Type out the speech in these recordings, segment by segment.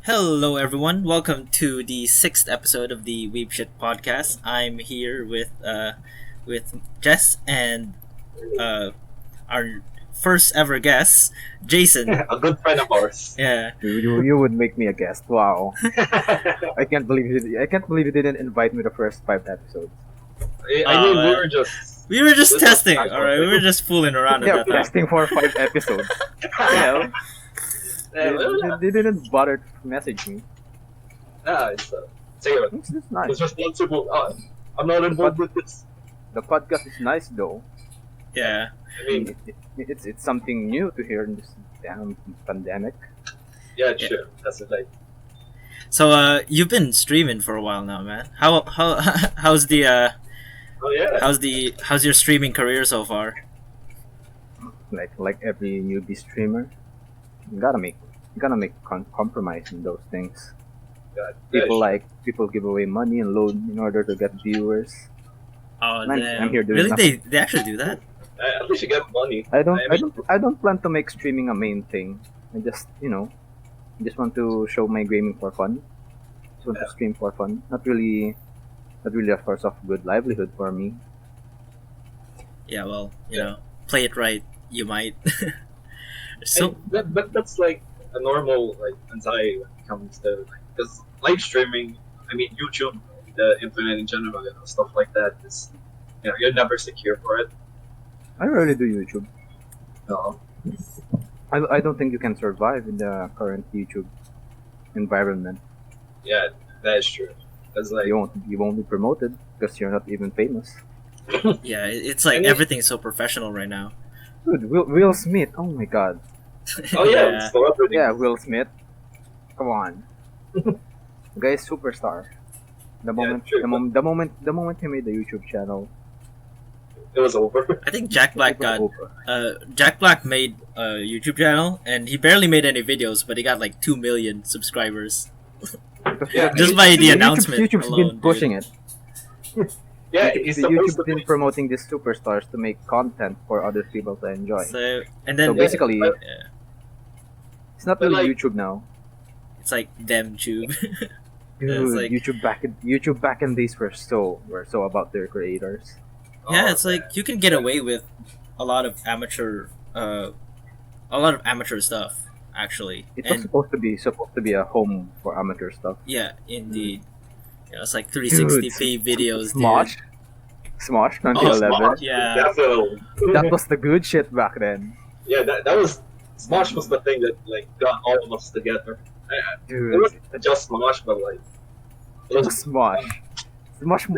Hello, everyone. Welcome to the sixth episode of the Weebshit podcast. I'm here with Jess and our first ever guest, Jhayson. A good friend of ours. Yeah, You would make me a guest. Wow. I can't believe you didn't invite me the first 5 episodes. I mean, we were just This was testing. casual. All right, we were just fooling around Yeah, at that time. testing for 5 episodes. Well, they didn't bother to message me. Sige, It's just nice. it's responsible. I'm not involved with this. The podcast is nice though. Yeah, I mean, It's something new to hear in this damn pandemic. yeah, sure. That's it. Like, so you've been streaming for a while now, man. How's the oh yeah. how's your streaming career so far? Like every newbie streamer, you gotta make compromise in those things. God, People give away money and load in order to get viewers. Oh, I'm damn. here doing Really? nothing. They actually do that? At least you get money. I don't plan to make streaming a main thing. I just want to show my gaming for fun. Just want to stream for fun. Not really a source of good livelihood for me. Yeah, well, you know, play it right. You might. So But that's like a normal like anxiety when it comes to because live streaming. I mean, YouTube, the internet in general, stuff like that is, you're never secure for it. I rarely do YouTube. No. I don't think you can survive in the current YouTube environment. Yeah, that is true. Because like, You won't be promoted because you're not even famous. yeah, it's like I mean- everything's so professional right now. Dude, Will Smith. Oh my God. oh yeah, celebrity. Yeah, Will Smith. Come on. The guy is superstar. The moment, true, the moment he made the YouTube channel, It was over. I think Jack Black it was got over. Jack Black made a YouTube channel and he barely made any videos, but he got like 2 million subscribers Yeah, just by the announcement YouTube's alone. been pushing it. Yeah, he's supposed to YouTube's been be. promoting these superstars to make content for other people to enjoy. So and So then basically, yeah, it's not But really like- YouTube now. it's like them tube. Dude, it's like- YouTube back in days were so about their creators. Yeah, it's like you can get away with a lot of amateur stuff actually. It was And supposed to be a home for amateur stuff. yeah, indeed. Yeah, it's like 360p videos, dude. Smosh Oh, 2011. Smosh. Yeah. Definitely. That was the good shit back then. Yeah, that was Smosh was the thing that like got all of us together. It Dude, wasn't just Smosh, but like it it was was Smosh. Smosh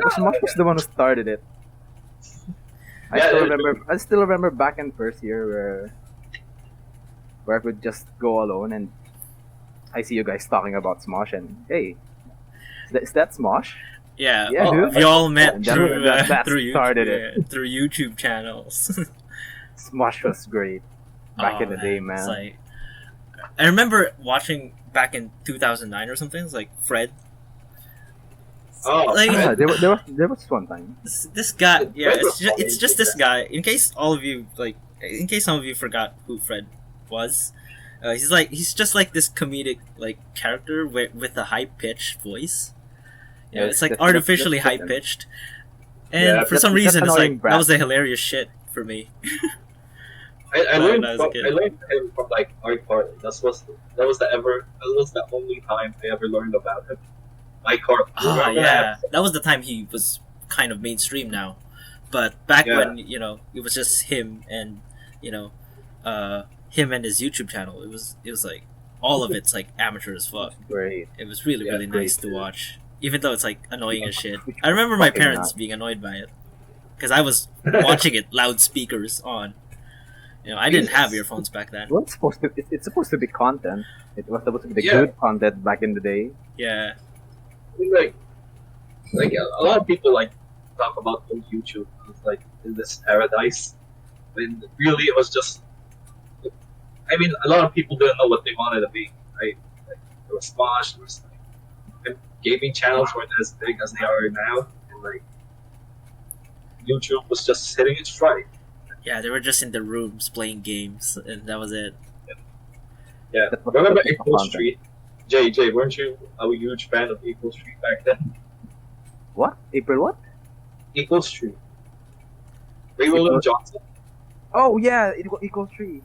was the one who started it. Yeah, I still remember back in first year where I could just go alone and I see you guys talking about Smosh and hey, is that Smosh? Yeah, Yeah, dude. we all met That- through that through YouTube, started it. yeah, through YouTube channels. Smosh was great back Oh, in the day, It's man. like I remember watching back in 2009 or something. It's like Fred. oh Like- Yeah, there was one time. This guy, yeah, Fred was it's just this guy. In case some of you forgot who Fred was, he's just like this comedic like character with a high pitched voice. Yeah, it's like that's- artificially that's- high pitched, and Yeah, for some that's reason it's annoying like brat. that was the hilarious shit for me. I when learned I was a kid. I learned him from like iCarly. That was the only time I ever learned about him. iCarly. Ah, Remember yeah, that was the time he was kind of mainstream now, but back Yeah. when it was just him and him and his YouTube channel. It was like all of it's like amateur as fuck. Great. It was really Yeah, really great, nice to dude. watch, even though it's like annoying as shit. I remember my Fucking parents not. being annoyed by it because I was watching it loudspeakers on. I didn't have earphones back then. Well, it's supposed to be content. It was supposed to be the Yeah. good content back in the day. Yeah, I mean, like a lot of people like talk about YouTube as like in this paradise, when really it was just. I mean, a lot of people didn't know what they wanted to be. Right? Like, there was Smosh, there was like gaming channels weren't as big as they are now, and like YouTube was just hitting its stride. yeah, they were just in the rooms playing games, and that was it. Yeah, That's what- remember that's in what Cold content. Street, Jay, weren't you a huge fan of Equal Street back then? What? April what? Equal Street. Ray William Johnson. Oh yeah, equal 3.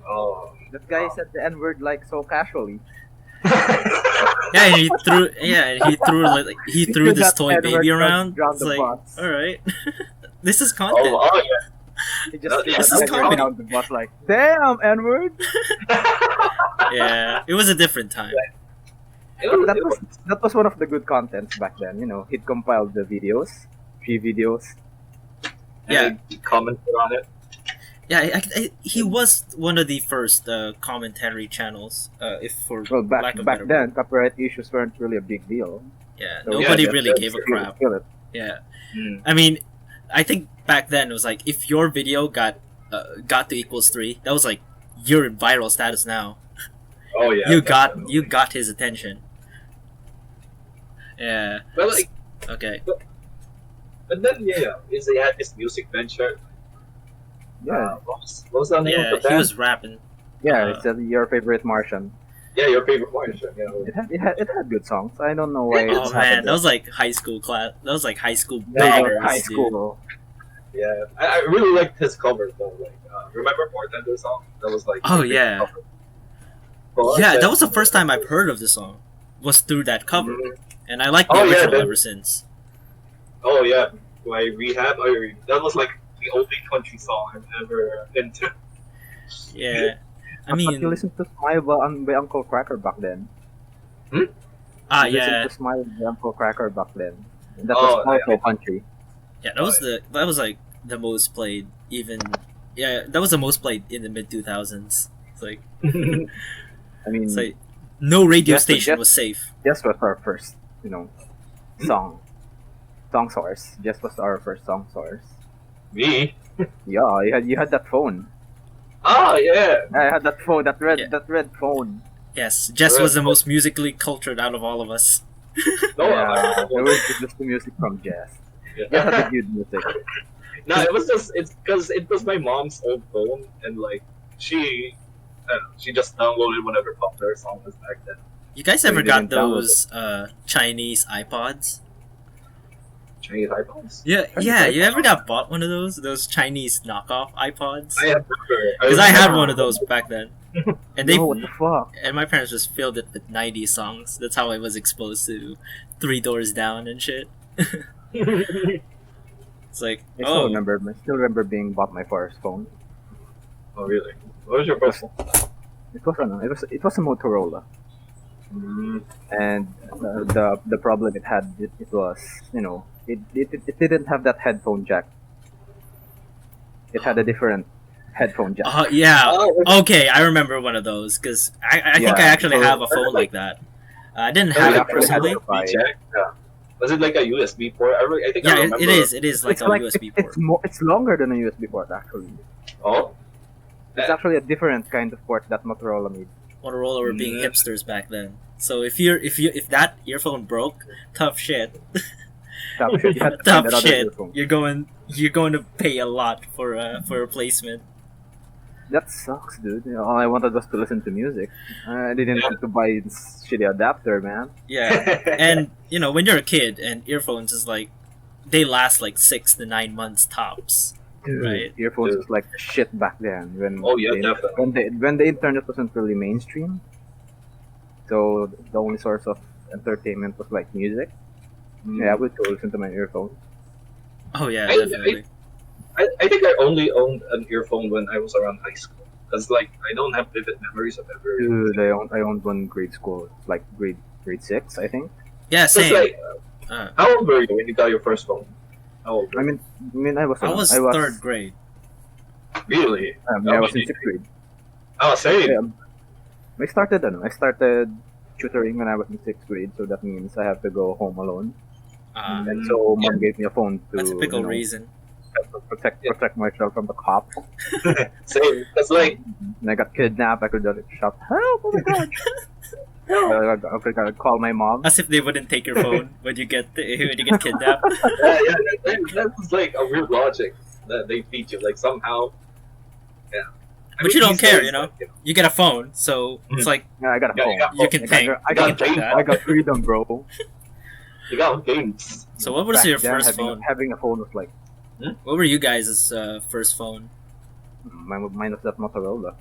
Oh. That guy said the N word like so casually. Yeah, he threw. Yeah, he threw this That toy N-word baby around. drowned It's the like, bus. all right, this is content. Oh yeah. He just This is comedy. down the bus like, damn N word. Yeah, it was a different time. That was one of the good contents back then. You know, he'd compiled the videos, 3 videos. Yeah. And commented on it. Yeah, he was one of the first commentary channels. If for Well, lack of back better then, word. copyright issues weren't really a big deal. Yeah, So, nobody yeah, really that's gave a true. crap. Feel it. Yeah, Mm. I mean, I think back then it was like if your video got to equals 3, that was like you're in viral status now. Oh yeah. you definitely. got his attention. Yeah. But like, Okay. but then he had this music venture. Yeah, What was the name Yeah, of the he band? was rapping. yeah. It's your favorite Martian. Yeah, your favorite Martian. Yeah. It had good songs. I don't know why. Oh it's man, happened that was like high school class. That was like high school Yeah, bangers, high dude. school. Yeah, I really liked his cover though. Like, remember Bartender song? That was like. Oh, a big yeah. cover. But, Yeah, that was the first time I've heard of the song. Was through that cover, Mhm. and I like the Oh, yeah, original then- ever since. Oh yeah, my rehab. That was like the only country song I've ever been to. Yeah, I But you mean, listened to Smile by Uncle Cracker back then. You yeah, listened to Smile by Uncle Cracker back then. That Oh, was also country. yeah. That was like the most played. Even that was the most played in the mid 2000s. It's like I mean, it's like no radio Yes, but station Jess- was safe. Jess was our first, song source. Jess was our first song source. Me? Yeah, you had that phone. Oh yeah. I had that phone, that red phone. Yes, Jess was the most musically cultured out of all of us. No, Yeah, I was just the music from Jess. Jess had the good music. No, it's because it was my mom's old phone, and like she just downloaded whatever popular song was back then. You guys So ever you got didn't download those Chinese iPods? Chinese iPhones. Yeah, Chinese yeah. You iPod? ever got bought one of those Chinese knockoff iPods? I have Because I had one of those back then, and they No, what the fuck? and my parents just filled it with 90s songs. That's how I was exposed to Three Doors Down and shit. It's like, I still remember being bought my first phone. Oh really? What was your first one? It was a Motorola, and the problem it had it was it didn't have that headphone jack. It had a different headphone jack. yeah. Oh, Okay, I remember one of those because I think I Yeah, actually so- have a phone like that. I didn't Oh, have yeah, it personally. I had to buy- check. Yeah. Was it like a USB port? I think I Yeah, remember. it is. It is like it's a USB port. It's longer than a USB port actually. Oh. It's actually a different kind of port that Motorola made. Motorola were being Yeah. hipsters back then. So if that earphone broke, tough shit. Tough shit. You had to find Tough another shit. earphone. You're going to pay a lot for a replacement. That sucks, dude. All I wanted was to listen to music. I didn't want to buy this shitty adapter, man. Yeah, and when you're a kid and earphones is like they last like 6 to 9 months tops. Dude, Right. earphones Dude. was like the shit back then. Oh, yeah, definitely. When the internet wasn't really mainstream, so the only source of entertainment was like music. Yeah, I would go listen to my earphones. Oh yeah, I- definitely. I think I only owned an earphone when I was around high school. Because like I don't have vivid memories of ever. Dude, I owned one in grade school, like grade 6, I think. Yeah, So it's same. like, Uh, how old were you when you got your first phone? How old? Were I you? mean, I was third grade. Really? I was in 6th grade. Oh, same. Yeah, I started tutoring when I was in 6th grade, so that means I have to go home alone. And so mom gave me a phone to A typical reason. protect myself from the cops. Same. Because like, And I got kidnapped. I could shout, "Help! Oh my god!" I could call my mom. As if they wouldn't take your phone when you get kidnapped. that was like a weird logic that they teach you. Like somehow, But you don't these care, days, you know? like, You get a phone, so it's like Yeah, I got a Yeah, phone. you got you can pay. I got you can Jhayson. pay I that. got freedom, bro. you got games. So what was Back your then, first having, phone? having a phone was like What were you guys' first phone? mine was that Motorola.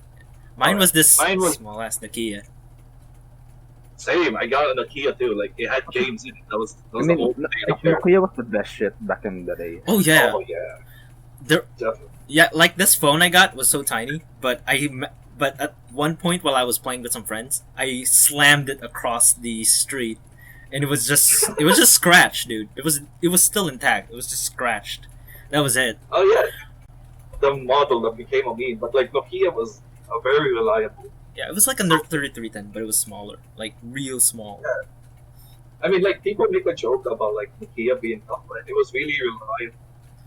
Mine was this Mine was- small ass Nokia. Same. I got a Nokia too. Like it had games in it. That was I the mean, whole thing right there. Nokia was the best shit back in the day. Oh yeah, Oh yeah, there. definitely. Yeah, like this phone I got was so tiny, but but at one point while I was playing with some friends, I slammed it across the street, and it was just scratched, dude. It was still intact. It was just scratched. That was it. Oh yeah, the model that became a meme. But like Nokia was a very reliable. Yeah, it was like a Nerd 3310, but it was smaller, like real small. I mean, like people make a joke about like Nokia being tough, but it was really reliable.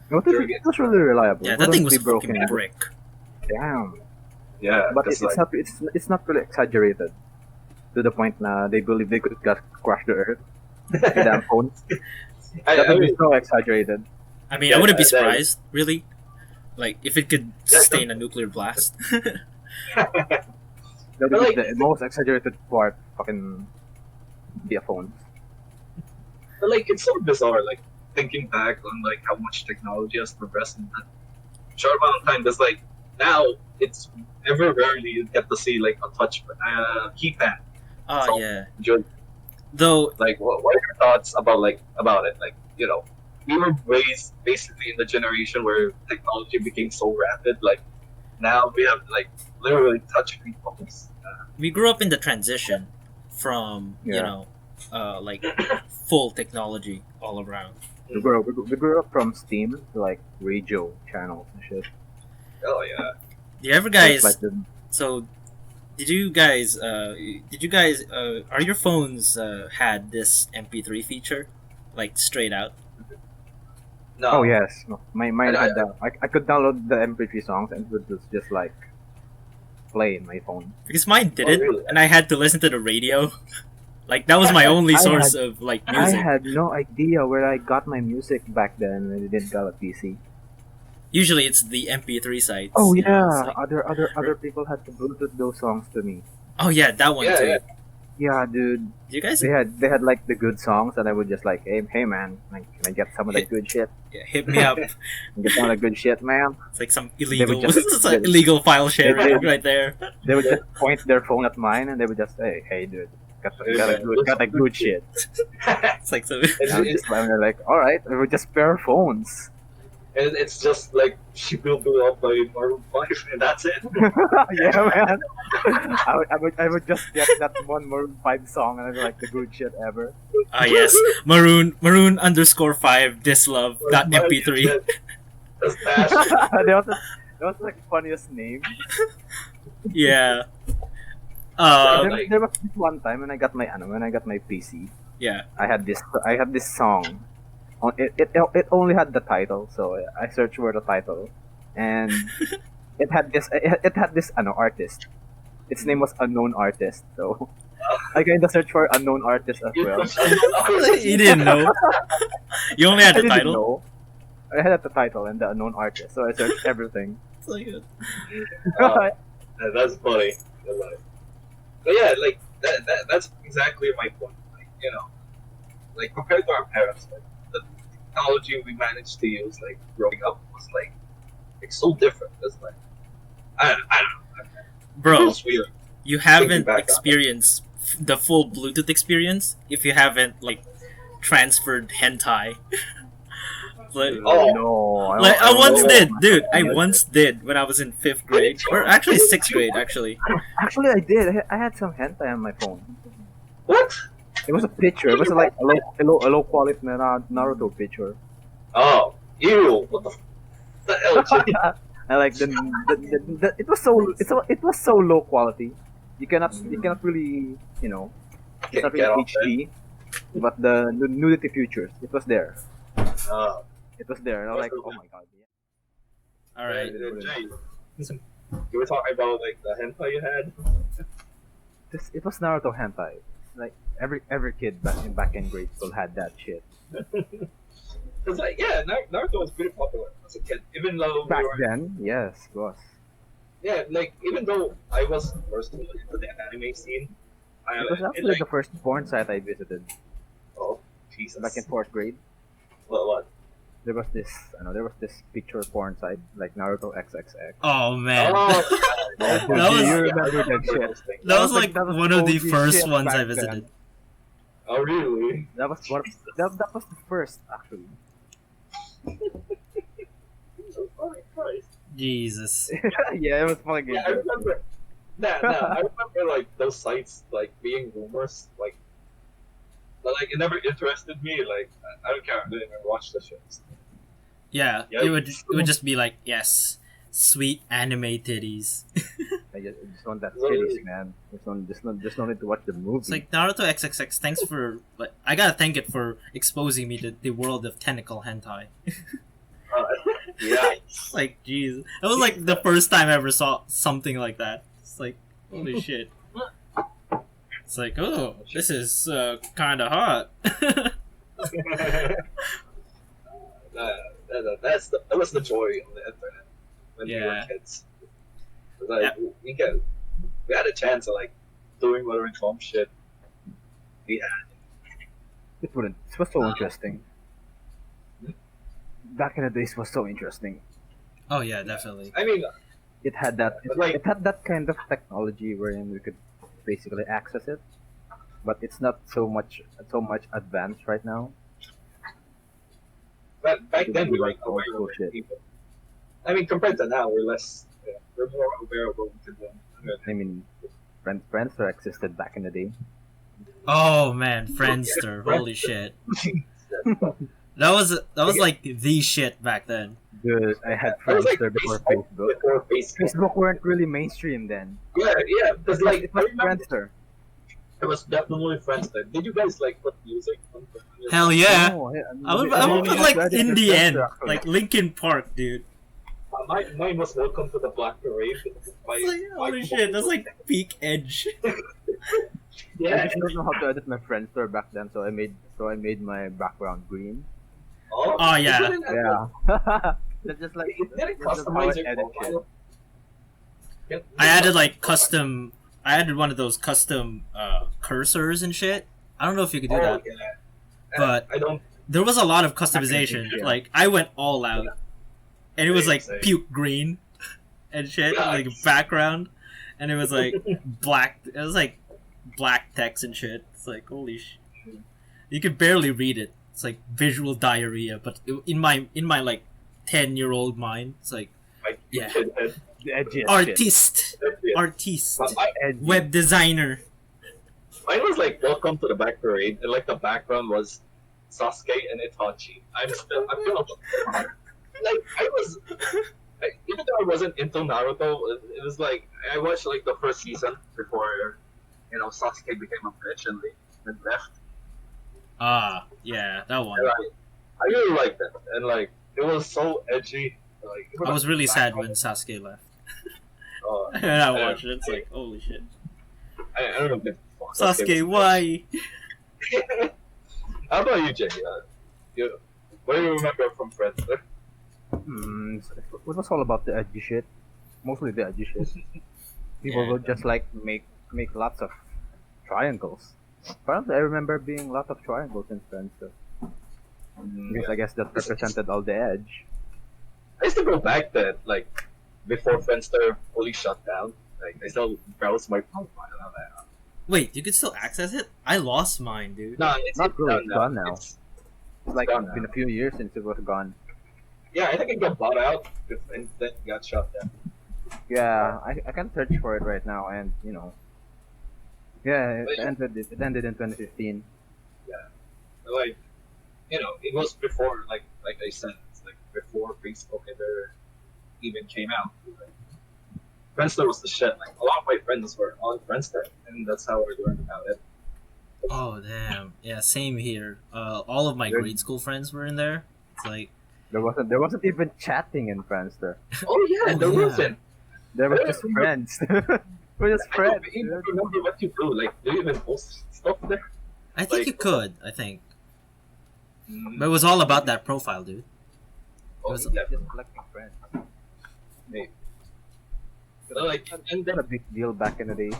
It was really reliable. Yeah, It that thing wouldn't was be fucking brick. Damn. Yeah, But because, it's like, not it's not really exaggerated to the point na they believe they could crash the earth. The damn phone. That I would be mean, so exaggerated. I mean, I Yeah, wouldn't be that- surprised, really. Like if it could sustain a nuclear blast. That But, would be like- the most exaggerated part. Fucking the phones. but like it's so bizarre. Like thinking back on like how much technology has progressed in that short amount of time. Because like now it's ever rarely you get to see like a touch keypad. Oh So- yeah. Just, Though like what are your thoughts about it? Like we were raised basically in the generation where technology became so rapid. Like now we have like literally touchscreen phones. we grew up in the transition from Yeah. like full technology all around. We grew up from Steam to like radio channels and shit. Oh yeah. Do you ever guys? Like the, So, did you guys? Are your phones had this MP3 feature, like straight out? No. oh yes, no, mine I- had that. I could download the MP3 songs and it would just like play in my phone. Because mine Oh, didn't, really? and I had to listen to the radio. Like that was my only I source of like music. I had no idea where I got my music back then when I didn't got a PC. Usually, it's the MP3 sites. Oh you know, yeah, it's like- other people had to Bluetooth those songs to me. oh yeah, that one Yeah, too. yeah. Yeah, dude, You guys, they had like the good songs, and I would just like, hey man, like, can I get some of that good shit? yeah, hit me up. Can I get some of that good shit, man. It's like some illegal, just- it's like illegal file sharing they- right there. They would just point their phone at mine, and they would just say, hey dude, got a good shit. It's like so. And I would just and they're like, all right, we would just pair phones. And it's just like she will do up by Maroon 5 and that's it. Yeah, man. I would just get that one Maroon 5 song, and I'd be like, the good shit ever. Ah yes, maroon underscore 5 dislove dot mp3. That's Dash. that was like funniest name. Yeah. There was this one time when I got my PC. Yeah. I had this song. It only had the title, so I searched for the title, and it had this artist. Its name was Unknown Artist, so I kinda searched for Unknown Artist as well. You didn't know. You only had I the didn't title. know. I had the title and the Unknown Artist, so I searched everything. It's like, That's funny. But yeah, like that's exactly my point. Like, like compared to our parents, like the technology we managed to use, like growing up, was like so different. It's like I don't know. bro, It's weird. you haven't back on it. experienced the full Bluetooth experience if you haven't like transferred hentai. Like, Oh. No, like I don't once know. did, dude. I once did when I was in 5th grade, or actually 6th grade, actually. Actually, I did. I had some hentai on my phone. What? It was a picture. It was like a low quality Naruto picture. Oh, ew! What the hell? Jimmy? And like it was so low quality. You cannot really it's not Get really off it. HD, but the nudity features, it was there. Oh. It was there, and I was like, oh my god. Yeah. All right. Jay, listen, you were talking about like the hentai you had. It was Naruto hentai. Like every kid back in grade school had that shit. It's like Naruto was pretty popular as a kid, even though Back we were, then, yes, it was. yeah, like even though I was first into the anime scene, It was it actually like the first porn site I visited oh Jesus, back in fourth grade. what? There was this picture porn site like Naruto XXX. Oh man, Oh, Yeah, oh, dude, That do was- you yeah, I remember that remember shit? those things. that was like that was one of the OG first shit ones I back then. visited. Oh really? That was what that was the first actually. Oh my Christ. Jesus. Yeah, it was fucking Yeah, I remember. I remember like those sites like being rumors, but like it never interested me. Like I don't care. I didn't even watch the shows. Yeah, Yeah. it would just be like, yes, sweet anime titties. I just want that Really? titties, man. Just no need to watch the movie. It's like Naruto XXX. Thanks for like, I gotta thank it for exposing me to the world of tentacle hentai. Yeah. It's like, jeez, that was like the first time I ever saw something like that. It's like, holy shit. It's like, oh, this is kind of hot. That was the joy of the internet when we were Yeah. kids. Like we had a chance of like doing whatever dumb shit we had. it was so interesting. Back in the days, it was so interesting. Oh yeah, definitely. I mean, It had that Like- it had that kind of technology wherein we could basically access it, but it's not so much advanced right now. but back then we were Like old aware school of shit. people. I mean, compared to now, we're less. Yeah, we're more aware of what we can do. I mean, Friendster existed back in the day. Oh man, Friendster, holy shit. That was like the shit back then. Dude, I had That was like Friendster before Facebook. Before Facebook. Facebook weren't really mainstream then. Yeah, because like It I was remember Friendster. it was definitely Friendster. Did you guys like put music on your Hell yeah. No, I would put like in the end, like Linkin Park, dude. Mine was Welcome to the Black Parade. It's like, holy shit, that's like peak edge. I Yeah. just don't know how to edit my Friendster back then, so I made my background green. Oh, yeah. Isn't it- Yeah. That's just like It didn't that's just how customize I your edit shit. profile. Yeah, I added like custom. I added one of those custom cursors and shit. I don't know if you could do that, yeah. but I don't. there was a lot of customization. Yeah. Like I went all out, and it was like Same. puke green and shit, Yeah. like background, and it was like black. It was like black text and shit. It's like holy shit. You could barely read it. It's like visual diarrhea. But in my like 10-year-old mind, it's like Like, Yeah. shithead. The edgiest shit. artiste, That's it. artiste, But Edgy. web designer. mine was like Welcome to the Black Parade, and like the background was Sasuke and Itachi. I feel like I was. Even though I wasn't into Naruto, it was like I watched like the first season before, Sasuke became a bitch and left. Ah, yeah, that one. And I really liked it, and like it was so edgy. Like I was really sad when Sasuke left. And I watched it. It's like holy shit, I don't know. If Sasuke, why? How about you, Jay? What do you remember from Friends? It was all about the edgy shit. Mostly the edgy shit. People Yeah. would just like make lots of triangles. Apparently, I remember being a lot of triangles in Friendster. Because I guess that represented all the edge. I used to go back then, like before Friendster fully shut down. Like I still browse my profile. And I'm like, Wait, you could still access it? I lost mine, dude. no, it's Not really, it's gone now. It's It's gone it's been now. a few years since it was gone. Yeah, I think it got bought out and then got shut down. Yeah, I can search for it right now, and yeah, it ended in 2015. Like, it was before, like I said, it's like before Facebook ever even came out. Like, Friendster was the shit. Like a lot of my friends were on Friendster, and that's how I learned about it. Oh damn. Yeah, same here. All of my Good. grade school friends were in there. It's like There wasn't even chatting in Friendster. Oh yeah, Oh, there yeah. wasn't. There were I just remember- friends. We're just I friends. don't even remember what you do. Like, do you even post stuff there? I think Like- you could. I think, but it was all about that profile, dude. Oh, was- yeah. Just collecting friends. Like, and Not then a big deal back in the day.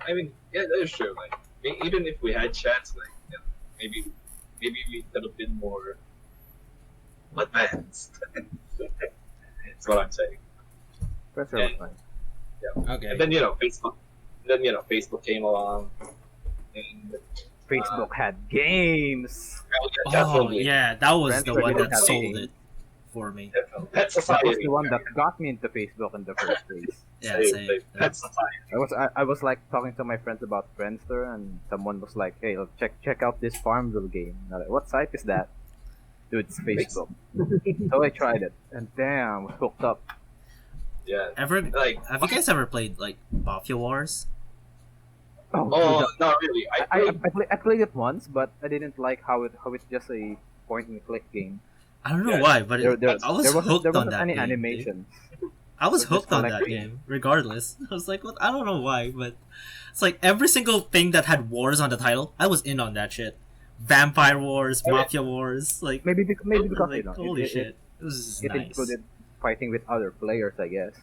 I mean, yeah, that is true. Like, even if we had chance, like, maybe we could have been more advanced. That's what I'm saying. Pressure Yeah. was fine. Okay. And then Facebook came along, and Facebook had games. well, yeah, Oh definitely, yeah, that was the Friendster one didn't that have sold games. it for me. definitely. Pet That was Society. the one that got me into Facebook in the first place. Yeah, same. Pet Society. I was like talking to my friends about Friendster, and someone was like, "Hey, check out this Farmville game." And I'm like, what site is that? Dude, it's Facebook. So I tried it, and damn, I was hooked up. Yeah, Ever like, have you guys ever played like Mafia Wars? oh, dude, not really. I played it once, but I didn't like how it's just a point and click game. I don't know Yeah, why, but there I was hooked there on wasn't that any game. Dude. animations. I was Just hooked on that collecting. game, regardless. I was like, what? I don't know why, but it's like every single thing that had wars on the title, I was in on that shit. Vampire Wars, Oh, yeah. Mafia Wars, like Maybe because like, you know, holy it, shit, it was just it nice. included fighting with other players, I guess.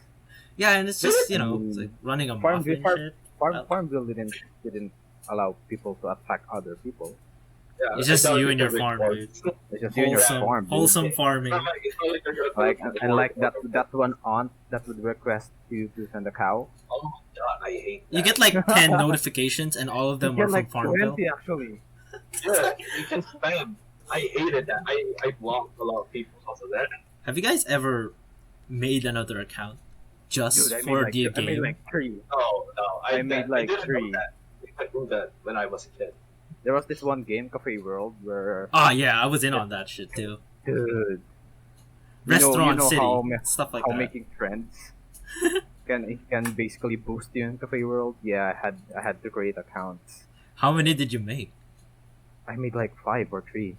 Yeah, and it's just it's like running a mafia and shit. Farmville didn't allow people to attack other people. Yeah, It's just I thought you and your could farm, record. dude. It's just you and your farm. Dude. Wholesome farming. Like and like that one aunt that would request you to send a cow. Oh my god, I hate that. You get like 10 notifications, and all of them You are get from like Farmville. 20 actually. Yeah, you can spam. I hated that. I blocked a lot of people because of that. Have you guys ever made another account just Dude, for the I made game? like 3. No, I made like I didn't 3. know that. I knew that when I was a kid. There was this one game, Cafe World, where Ah, yeah, I was in on that shit too. dude, Restaurant you know City, how stuff like how that. making friends can basically boost you in Cafe World. Yeah, I had to create accounts. How many did you make? I made like 5 or 3.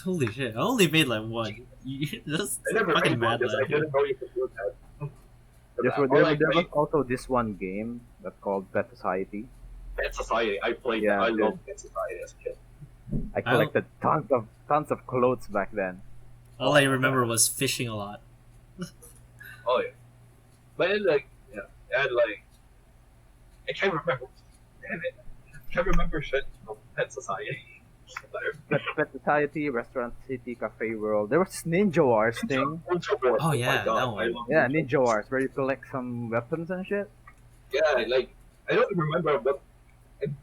Holy shit! I only made like one. That's I never fucking made mad, one because I lad. didn't know you could do that. There was also this one game that's called Pet Society. Pet Society. I played Yeah, that. I dude. loved Pet Society as a kid. I collected tons of clothes back then. All I remember was fishing a lot. Oh yeah. But it, like, yeah, it had like, I can't remember. Damn it. I can't remember shit from Pet Society. Pet Society, Restaurant City, Cafe World. There was this Ninja Wars thing. Oh, yeah, that one. I love Yeah, Ninja Wars, where you collect some weapons and shit. Yeah, like, I don't remember, but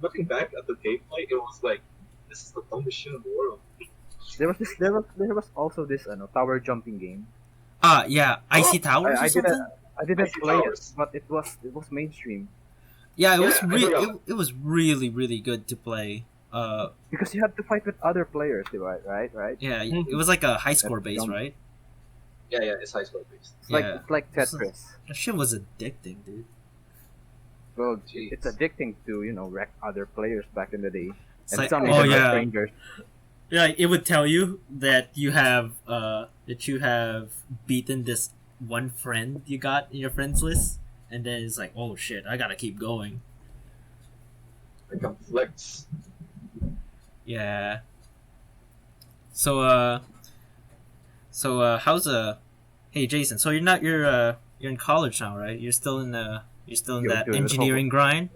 looking back at the gameplay, it was like, this is the dumbest shit in the world. There was also this tower jumping game. Ah, yeah, Icy Towers or I something. didn't Icy play Towers. it, but it was mainstream Yeah, it Yeah, was I really forgot. it was really good to play. because you had to fight with other players, right? Yeah, Mhm. it was like a high score base, jump. right? Yeah, it's high score based. Yeah. It's like Tetris. That shit was addicting, dude. Well, Jeez. it's addicting to wreck other players back in the day, It's and like, some oh even yeah, strangers. yeah. It would tell you that you have beaten this one friend you got in your friends list, and then it's like, oh shit, I gotta keep going. Like a flex. Yeah. So how's hey Jhayson, so you're in college now, right? You're still in Yo, that dude, engineering grind?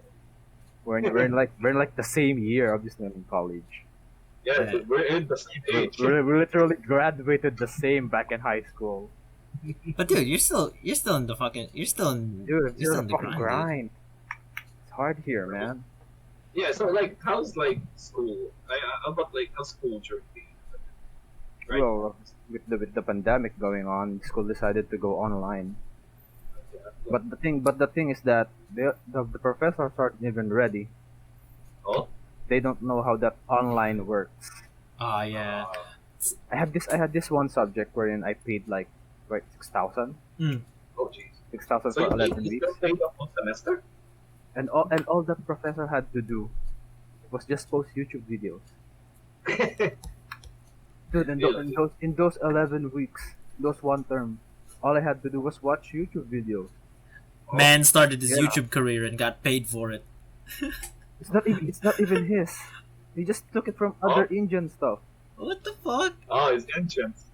We're in like the same year, obviously, in college. Yeah, Yeah. we're in the same age. We literally graduated the same back in high school. But dude, you're still in the fucking Dude, you're you're still a in the fucking grind. It's hard here, man. Yeah, so like, how's like school? How about like how's school during the right? Well, with the pandemic going on, school decided to go online. Yeah. But the thing is that the professors aren't even ready. Oh, They don't know how that online works. Ah, yeah. I had this one subject wherein I paid like 6,000 oh jeez. 6,000 So for you 11 you weeks, still paid the whole semester? and all that professor had to do was just post YouTube videos. Dude, in those 11 weeks, those one term, all I had to do was watch YouTube videos. Man started his Yeah. YouTube career and got paid for it. It's not even his. He just took it from other Indian stuff. What the fuck? Oh, it's entrance.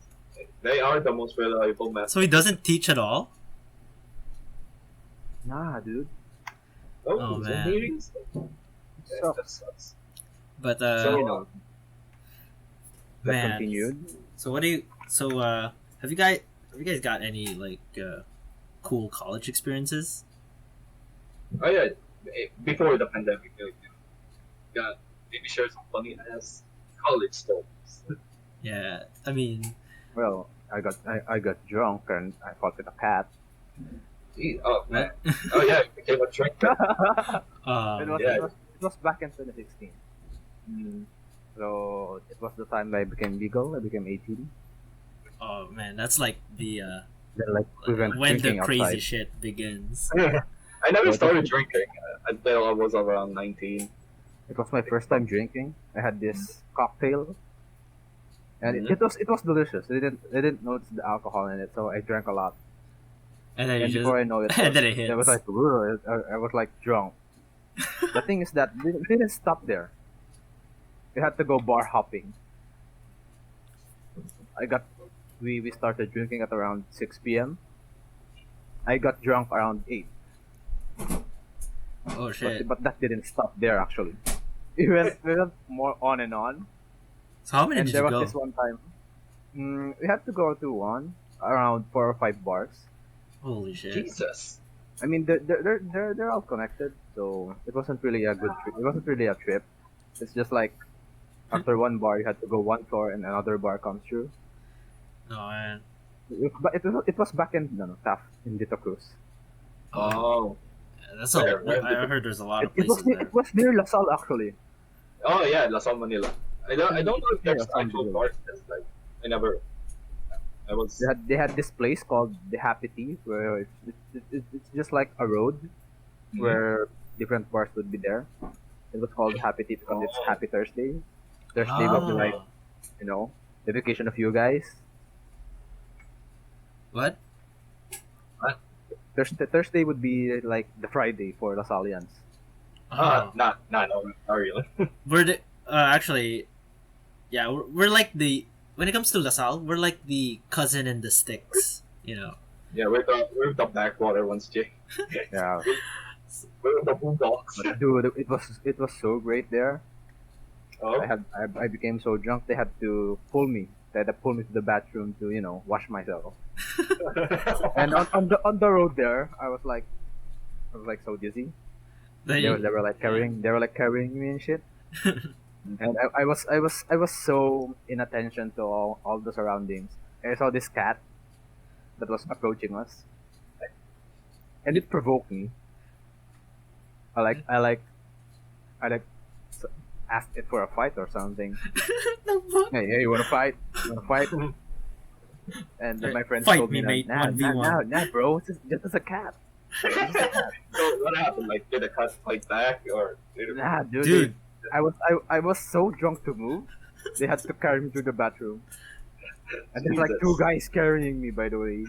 They are the most reliable method. So he doesn't teach at all? Nah, dude. Oh, Zoom man. meetings. Yeah, So, that sucks. But So you know, that man, continued. so what do you? So have you guys got any like cool college experiences? oh yeah, before the pandemic, got maybe share some funny ass college stories. Yeah, I mean, Well, I got drunk and I fought with a cat. Oh man. what? Oh yeah, it became a drinker. it was Yeah. it was back in 2016. So it was the time that I became legal. I became 18. Oh man, that's like the Then like we went when the drinking crazy outside. shit begins. I never So started drinking until I was around 19. it was my first time drinking. I had this cocktail, and Mhm. it was delicious. I didn't notice the alcohol in it, so I drank a lot. And then you And just before I know it, and then it I was hits. like, "Ugh," I was like drunk. The thing is that it didn't stop there. We had to go bar hopping. I got we started drinking at around 6 p.m. I got drunk around 8, Oh shit! but that didn't stop there actually. We went more on and on, So how many and did there you was go? this one time we had to go to around 4 or 5 bars. Holy shit! Jesus. I mean they're all connected, so it wasn't really a good trip. It wasn't really a trip. It's just like after one bar you had to go one floor and another bar comes through. Oh man. But it was back in no, Taft in Dito Cruz. Oh. That's Where did I heard there's a lot of It was places there. it was near LaSalle actually. Oh yeah, Lasal Manila. I don't know if Yeah, there's some actual deal. bars. Like I never. I was. They had this place called the Happy Tea where it's just like a road where different bars would be there. It was called Happy Tea because it's Oh. Happy Thursday. Thursday would be like Oh, the vacation of you guys. what? Thursday would be like the Friday for LaSallians. Oh, No, not really. we're the actually, yeah, we're like the when it comes to LaSalle, we're like the cousin in the sticks. You know. Yeah, we're the backwater ones, Jay. Yeah, We're the boondocks. but dude, it was so great there. Oh. I became so drunk they had to pull me. They had to pull me to the bathroom to wash myself. And on the road there, I was like so dizzy. They were like carrying me and shit. And I was so inattention to all the surroundings. I saw this cat that was approaching us, and it provoked me. I like I like I like s- asked it for a fight or something. The fuck? Hey, you wanna fight? You wanna fight? And then my friends Fight told me, me, mate, nah, 1v1. bro, it's just a cat. So what happened? Like, did the cut fight back, or Nah, dude. Dude, I was so drunk to move. They had to carry me to the bathroom. And there's like Jesus. two guys carrying me, by the way.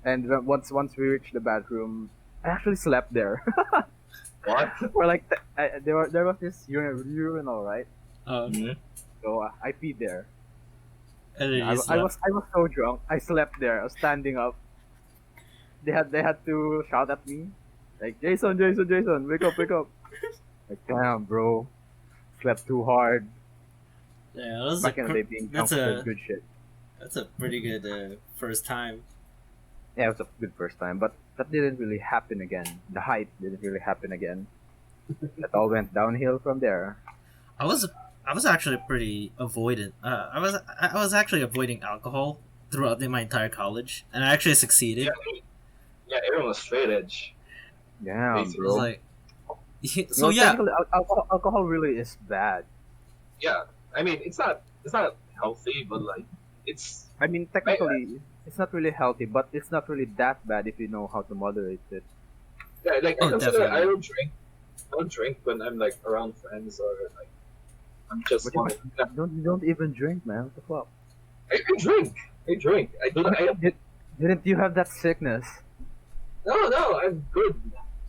And then once we reached the bathroom, I actually slept there. What? For like there was this urinal, right? Mhm. So I peed there. and then you slept. I was so drunk. I slept there. I was standing up. They had to shout at me, like Jhayson, wake up. Like damn, bro, slept too hard. Yeah, that was Back in the day, being drunk was good shit. that's a pretty good first time. Yeah, it was a good first time, but that didn't really happen again. The hype didn't really happen again. That all went downhill from there. I was I was actually pretty avoidant. I was actually avoiding alcohol throughout my entire college, and I actually succeeded. Yeah, everyone was straight edge. Damn, Basically. It was bro. like, No, so yeah, technically, alcohol really is bad. Yeah, I mean it's not healthy, but like it's I mean, technically, it's not really healthy, but it's not really that bad if you know how to moderate it. yeah, like Oh, I consider definitely. I don't drink when I'm like around friends or like I'm just But wanting. you don't even drink, man. What the fuck? I drink. I drink. I do. Didn't you have that sickness? No, I'm good.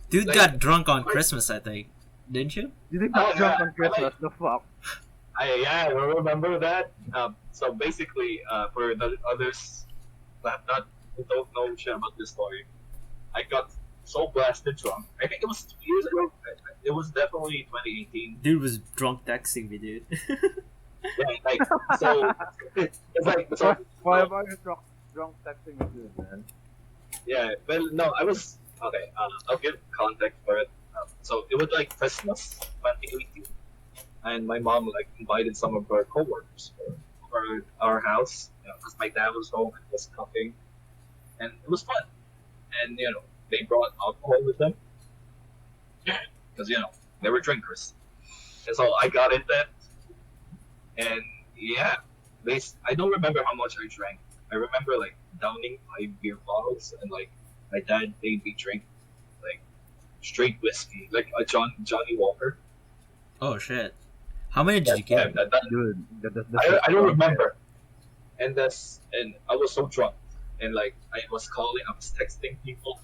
dude like- got drunk on Christmas, I think, didn't you? You didn't Oh, get drunk yeah, on Christmas. The fuck? I remember that. So basically, for the others that who don't know shit about this story, I got so blasted drunk. I think it was 2 years ago. It was definitely 2018. Dude was drunk texting me, dude. Yeah, like so. It's like so. Why about you drunk texting me, dude, man? Yeah, well, no, I was okay. I'll give context for it. So it was like Christmas 2018, and my mom like invited some of her coworkers over our house, because my dad was home and was cooking, and it was fun. And they brought alcohol with them because they were drinkers, and so I got into it. And yeah, I don't remember how much I drank. I remember like downing 5 beer bottles, and like my dad made me drink like straight whiskey, like a Johnny Walker. Oh shit! How many did you Yeah, get? Dude, I don't remember. And I was so drunk, and like I was texting people,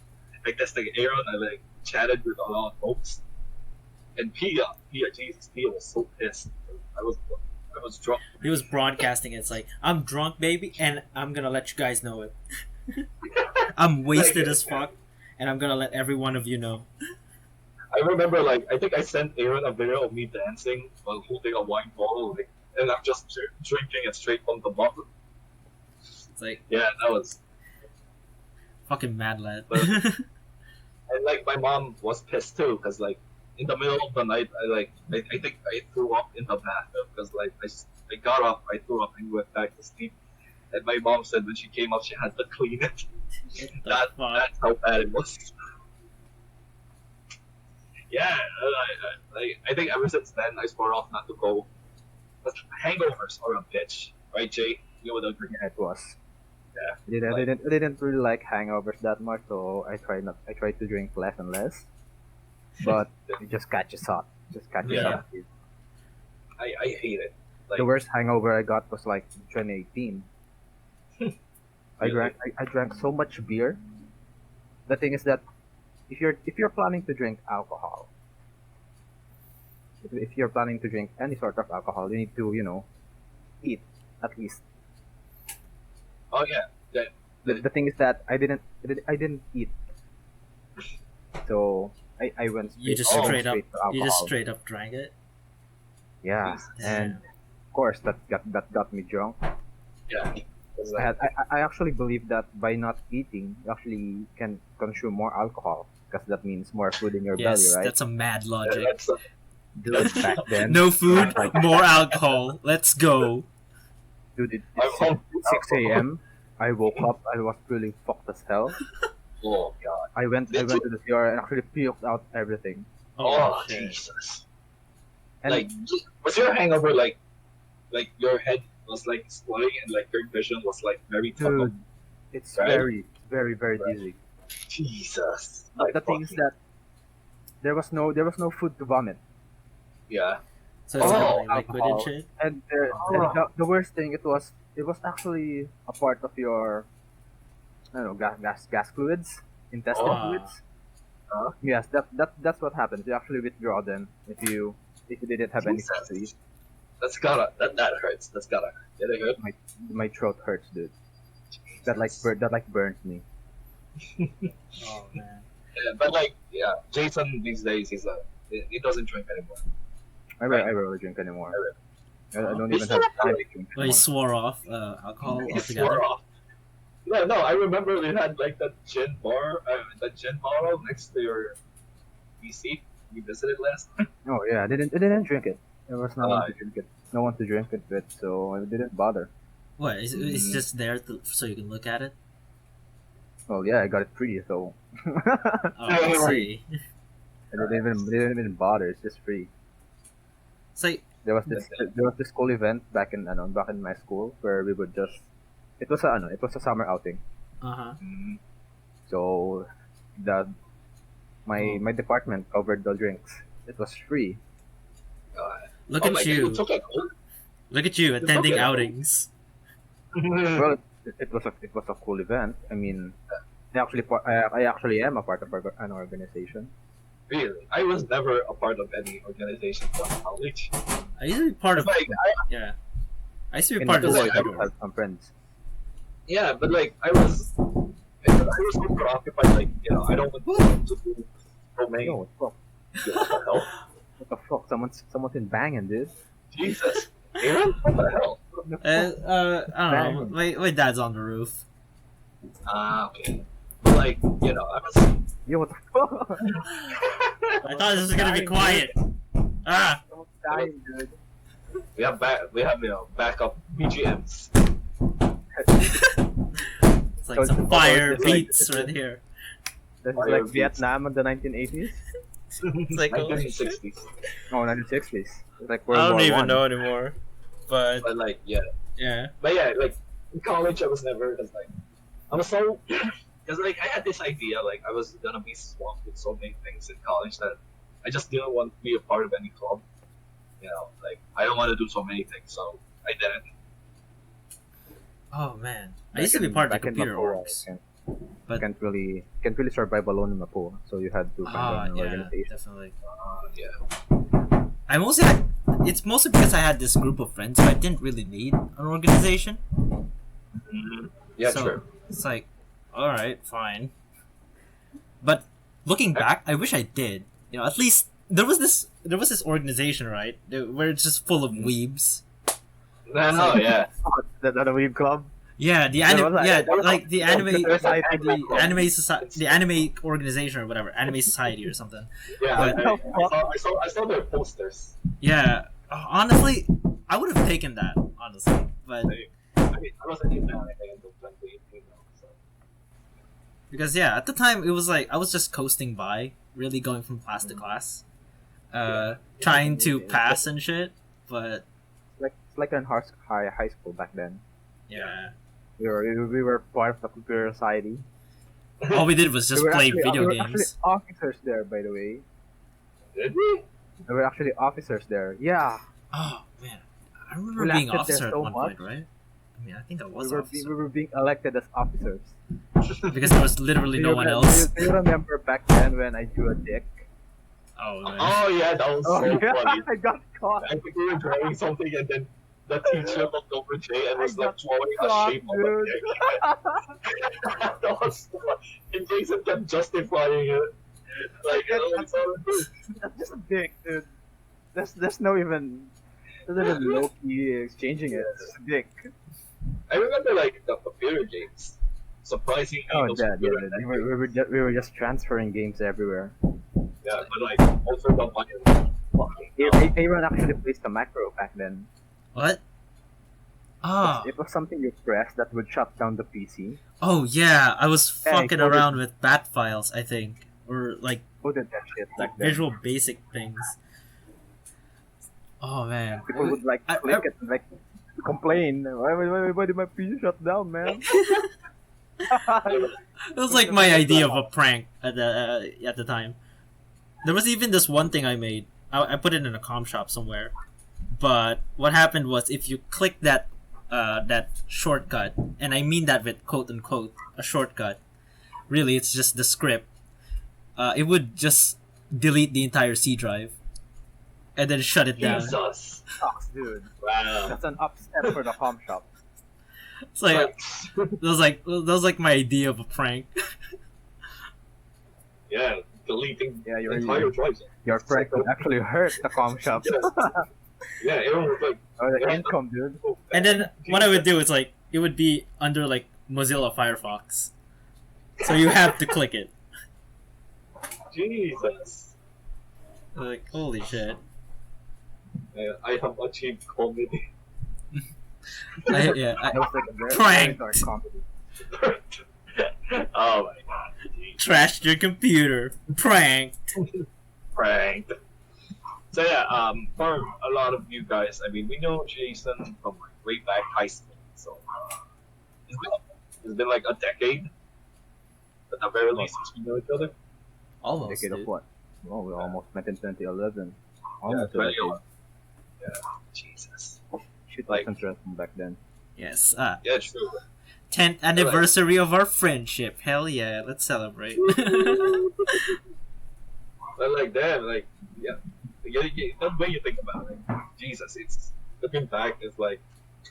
like texting Aaron. I like chatted with a lot of folks, and Pia, Jesus, Pia was so pissed. I was drunk. He was broadcasting. It's like, I'm drunk, baby, and I'm gonna let you guys know it. I'm wasted as fuck, and I'm gonna let every one of you know. I remember, like, I think I sent Aaron a video of me dancing while holding a wine bottle, like, and I'm just drinking it straight from the bottle. It's like, Yeah, that was. fucking mad lad. And like my mom was pissed too, because like in the middle of the night, I think I threw up in the bathroom because like I got up, I threw up, and went back to sleep. And my mom said when she came up, she had to clean it. That's how bad it was. Yeah, I think ever since then I swore off not to go. But hangovers are a bitch, right, Jay? You would agree. Yeah, it was. Yeah. I didn't really like hangovers that much, so I tried to drink less and less. But it just catches up. Yeah. Dude. I hate it. Like, The worst hangover I got was like 2018. I drank so much beer. The thing is that if you're planning to drink alcohol, if you're planning to drink any sort of alcohol, you need to eat at least. oh yeah, The thing is that I didn't eat, so I went You just I went straight up, to alcohol. you just straight up drank it. Yeah, and of course that got me drunk. yeah. It's I, like, had, I actually believe that by not eating, you actually can consume more alcohol because that means more food in your Yes, belly, right? that's a mad logic. that's Dude, back then, No food, more alcohol. Let's go. dude, I'm it's hungry. 6 a.m. I woke up. I was really fucked as hell. Oh god. I went to the CR and actually puked out everything. Oh, shit. Jesus. And Like, was your hangover like your head was like swelling and like your vision was like very tunnel? dude, it's Right? very Right. dizzy. Jesus. But the thing is that there was no food to vomit. Yeah. So it's Oh, like liquid and alcohol. shit. And the worst thing, it was actually a part of your, I don't know, gas fluids, intestinal Oh. fluids. Huh? Yes, that's what happens. You actually withdraw them if you didn't have any food to eat. That hurts. That's gotta hurt. Did it hurt? My throat hurts, dude. That burns me. Oh man. Yeah, but like, yeah, Jhayson these days he doesn't drink anymore. I rarely drink anymore. I don't He's even have not time to drink Well, he anymore. swore off alcohol He altogether. swore off. No, I remember we had like that gin bottle next to your PC. We visited last time. Oh yeah, I didn't drink it. There was no one Uh, to drink it. No one to drink it with, so I didn't bother. What? It's just there so you can look at it. Well, yeah, I got it free, so Oh, I see. I didn't even bother. It's just free. It's like There was this school event back in my school where we would just it was a summer outing. Mm, So my department covered the drinks. It was free. God. look Oh at my you, God, you took like look at you attending okay. outings. Well, it was a cool event. I mean, I actually am a part of an organization. Really, I was never a part of any organization from college. I used to be part of. Like, Yeah, I used to be In part of school, this. I have some friends. yeah, but like I was in was so preoccupied, like, I don't want to do romaine. Yo, what the fuck? What the hell? What the fuck? Someone's in banging, dude. Jesus. Aaron? What the hell? I don't know. My dad's on the roof. Okay. Like, I was... Yo, what the fuck? I thought this was gonna be quiet. Ah! Someone's dying, dude. We have backup BGMs. It's like some fire beats right here. This is Fire like beats. Vietnam in the 1980s. It's like, holy shit. 1960s. Oh, 1960s. It's like I World don't War even One. know anymore. But, But like, yeah. yeah. But yeah, like, in college I was never, because like, I was so... Because like, I had this idea, like, I was gonna be swamped with so many things in college that I just didn't want to be a part of any club. Like, I don't want to do so many things, so I didn't. Oh man. I used to be part of the Back in computer Mapua, orgs. you But can't really survive alone in Mapua, so you had to find an yeah, organization. definitely. Yeah. It's mostly because I had this group of friends, so I didn't really need an organization. Mm-hmm. Yeah, So, true. It's like, alright, fine. But looking back, I wish I did. At least there was this organization, right? Where it's just full of weebs. No, yeah. That a weeb club? Yeah, the There was like the anime, there's like- the anime society, the anime organization or whatever, anime society or something. Yeah, But- I saw their posters. Yeah, honestly, I would have taken that, honestly, but I mean, I wasn't even anything until 2018, so. because at the time it was like I was just coasting by, really going from class to class, trying to pass and shit, but It's like in high school back then. yeah, We were part of the computer society. all we did was just We were play actually- video we were actually games. officers there, by the way. Did we? There were actually officers there. Yeah, Oh man, I remember We being lasted officer there at so one much. point, right? I mean, I think I we was were officer we were being elected as officers. because there was literally Do no you one re- else. Do you remember back then when I drew a dick? Oh man. Oh yeah, that was so yeah, funny. I got caught. I think we were drawing something and then the teacher looked over Jay and was I like got drawing a caught, shape of a dude. dick. That was and Jhayson kept justifying it. Like, it's all good. That's just a dick, dude. There's no even low key exchanging it. It's just a dick. I remember like the computer games. Surprisingly, Oh, those yeah, computer yeah. We were just transferring games everywhere. yeah, but like also the violence. Aaron actually placed a macro back then. What? Ah. It was something you pressed that would shut down the PC. Oh yeah, I was Yeah, fucking coded- around with bat files, I think, or like Who did that shit back then? Visual Basic things. Oh man, People would like I- click it and like complain. Why did my PC shut down, man? it was like my idea of a prank at the time. There was even this one thing I made. I put it in a comm shop somewhere, but what happened was if you click that shortcut, and I mean that with quote unquote a shortcut, really it's just the script. It would just delete the entire C drive, and then shut it down. Jesus. Sucks, dude. Wow. That's an upstep for the comm shop. It's like that was like my idea of a prank. Yeah, deleting Yeah, your entire drives. your prank would actually hurt the comm shop. Yeah, everyone was like, Or the yeah, income, dude. oh, And then what I would do is like it would be under like Mozilla Firefox, so you have to click it. Jesus. Like holy shit! I have achieved comedy. I That was like a very, Pranked. very dark comedy. Oh my god. Jeez. trashed your computer, pranked. Pranked. So yeah, for a lot of you guys, I mean, we know Jhayson from like way back high school, so it's been like a decade. At the very least, since we know each other. Almost. Decade of Dude. what? Oh, we almost met in 2011. Yeah, Almost a decade. 2011. Yeah, Jesus. Shit Like- was interesting back then. Yes. Yeah, true. 10th anniversary of our friendship. Hell yeah, let's celebrate. But like that, like yeah, the way you think about it, Jesus, it's looking back, it's like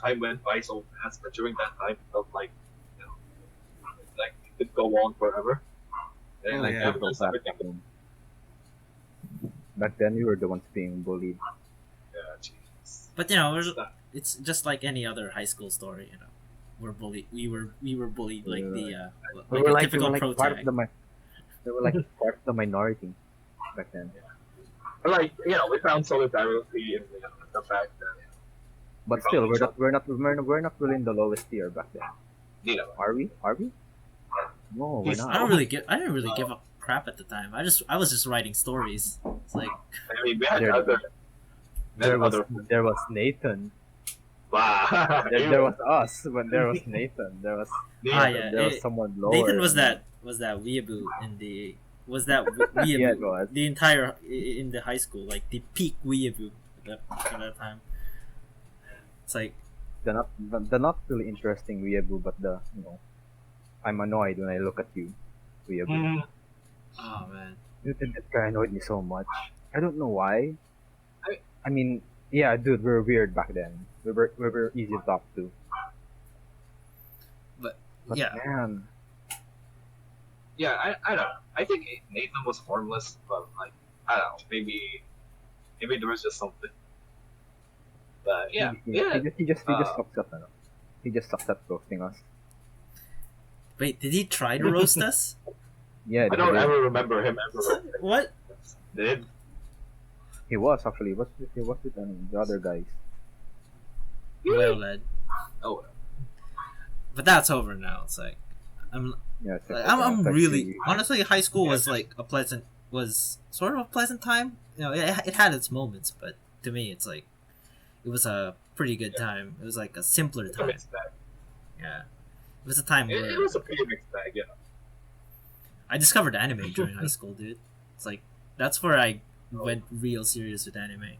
time went by so fast, but during that time, it felt like, you know, like could go on forever. And Oh, like yeah. everyone's everything. Back then, we were the ones being bullied. Yeah, jeez. But you know, it's just like any other high school story. You know, we're bullied. We were bullied like the We like were a like, typical part protag. of the they were like part of the minority back then. But like, you know, we found solidarity in the fact that But still, we're not really in the lowest tier back then. you know, Are we? Are we? No, we're He's- not. I didn't really give a crap at the time. I was just writing stories. It's like I mean, we had There- other. There was Nathan. Wow. There was us when there was Nathan. There was yeah, there was someone lower. Nathan was that weeaboo in the weeaboo Yeah, it was. the entire in the high school, like the peak weeaboo at that time. It's like the not really interesting weeaboo, but the I'm annoyed when I look at you, weeaboo. Mm, oh man. That guy annoyed me so much. I don't know why. I- I mean, yeah, dude, we were weird back then. We were easy to talk to. But But yeah, man, yeah, I don't know. I think Nathan was harmless, but like, I don't know. Maybe there was just something. But yeah, yeah. he just sucks at he just sucks at roasting us. wait, did he try to roast us? Yeah, I don't ever remember him ever. What? Did he was actually. He was with the other guys. Well led. oh But that's over now. It's like I'm Yeah, it's I'm like really the- honestly, high school was like was sort of a pleasant time. You know, it had its moments, but to me, it's like it was a pretty good time. It was like a simpler it's a time. mixed bag. Yeah, it was a time It where was a pretty mixed bag, yeah. I discovered anime during high school, dude. It's like that's where I went real serious with anime.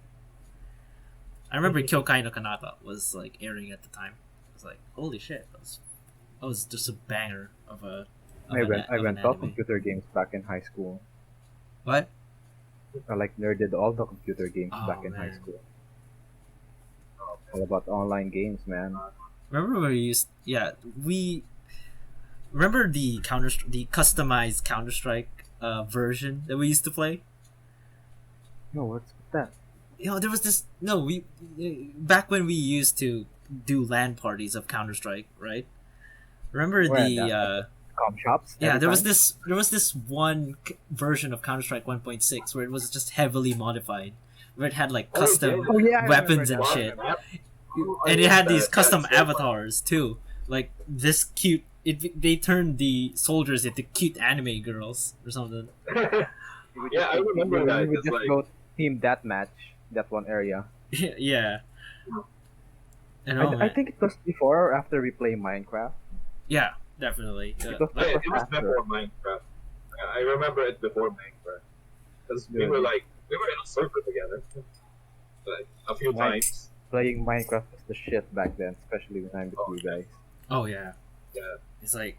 I remember Kyokai no Kanata was like airing at the time. I was like, holy shit, that was just a banger of a. I went all anime. computer games back in high school. What? I like nerded all the computer games Oh, back in high man. school. All about online games, man. Remember when we used? Yeah, we remember the customized Counter Strike version that we used to play. No, what's that? You know, there was this. No, we back when we used to do LAN parties of Counter Strike, right? Remember Where, the that- Com shops? yeah, every there was time? this one version of Counter Strike 1.6 where it was just heavily modified, where it had like custom Oh yeah, I weapons remember and that. shit, Yep. and it had these That- custom that's so avatars too, like this cute. They turned the soldiers into cute anime girls or something. We would Yeah, just- I remember that, We would it's just like- go team deathmatch that one area. Yeah. And I, oh, I man. think it was before or after we play Minecraft. Yeah, definitely. It was, Yeah, it was after. before Minecraft. I remember it before Minecraft. Because we were in a circle together. Like, a few Mine- times. Playing Minecraft was the shit back then, especially when I'm with Oh, you guys. Oh yeah. Yeah. It's like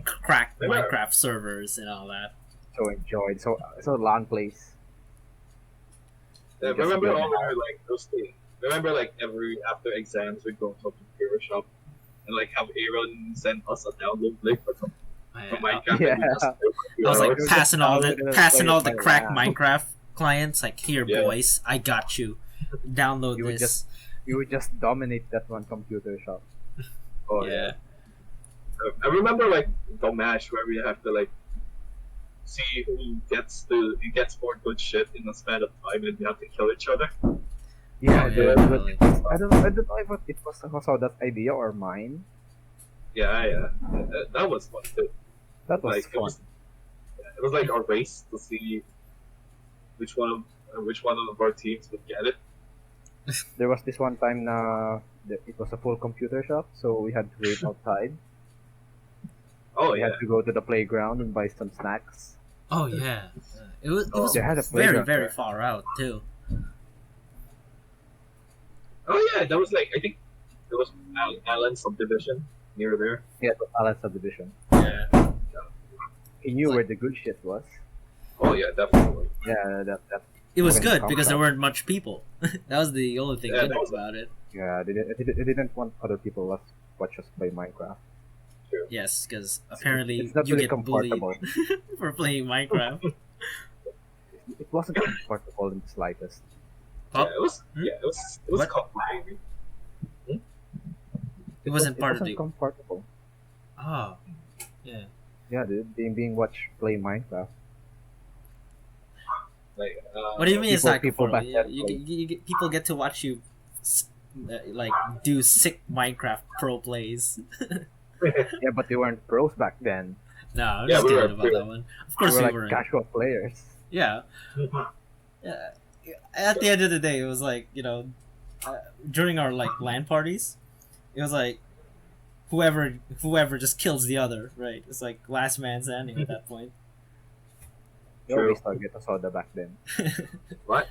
cracked Yeah. Minecraft servers and all that. So enjoyed. So LAN place. Yeah, Just remember go- all our, like, those things. Remember, like, after exams, we'd go to a computer shop and, like, have Aaron send us a download link from Minecraft. Yeah. And we just I was like It was passing just all downloaded the and passing played all it the by cracked LAN. Minecraft clients. Like, here, Yeah. boys, I got you. Download You would this. You would just dominate that one computer shop. Oh, Yeah. I remember, like, the match where we have to, like, see who gets more good shit in a span of time and we have to kill each other. Yeah, Oh, dude, yeah, but definitely. I don't know if it was also that idea or mine. Yeah. That was fun, too. That was Like, fun. It was like a race to see which one of our teams would get it. There was this one time it was a full computer shop, so we had to wait outside. Oh We yeah. had to go to the playground and buy some snacks. Oh yeah. It was They had a very playground very there. far out too. Oh yeah, that was like I think it was Allen subdivision near there. Yeah, it was Alan Subdivision. Yeah. He knew It's where the good shit was. Oh yeah, definitely. Yeah, that It was When good it because there comes weren't much people. That was the only thing Yeah, good that was- about it. yeah. They didn't want other people to watch us play Minecraft. Yes, because apparently It's not you really get bullied comfortable. for playing Minecraft. It wasn't comfortable in the slightest. Pop? Yeah, it was. Hmm? Yeah, it was What? complicated. It wasn't It part of wasn't the. comfortable. Oh, yeah. Yeah, dude, being watched play Minecraft. Like, What do you mean it's not People comfortable? back then People get to watch you, like do sick Minecraft pro plays. Yeah, but they weren't pros back then. No, I'm Yeah, just we were kidding about pro. that one. Of They course were we like weren't. casual players. Yeah. Yeah. At the end of the day, it was like during our like LAN parties, it was like whoever just kills the other, right? It's like last man standing at that point. They True. always target Osoda back then. What?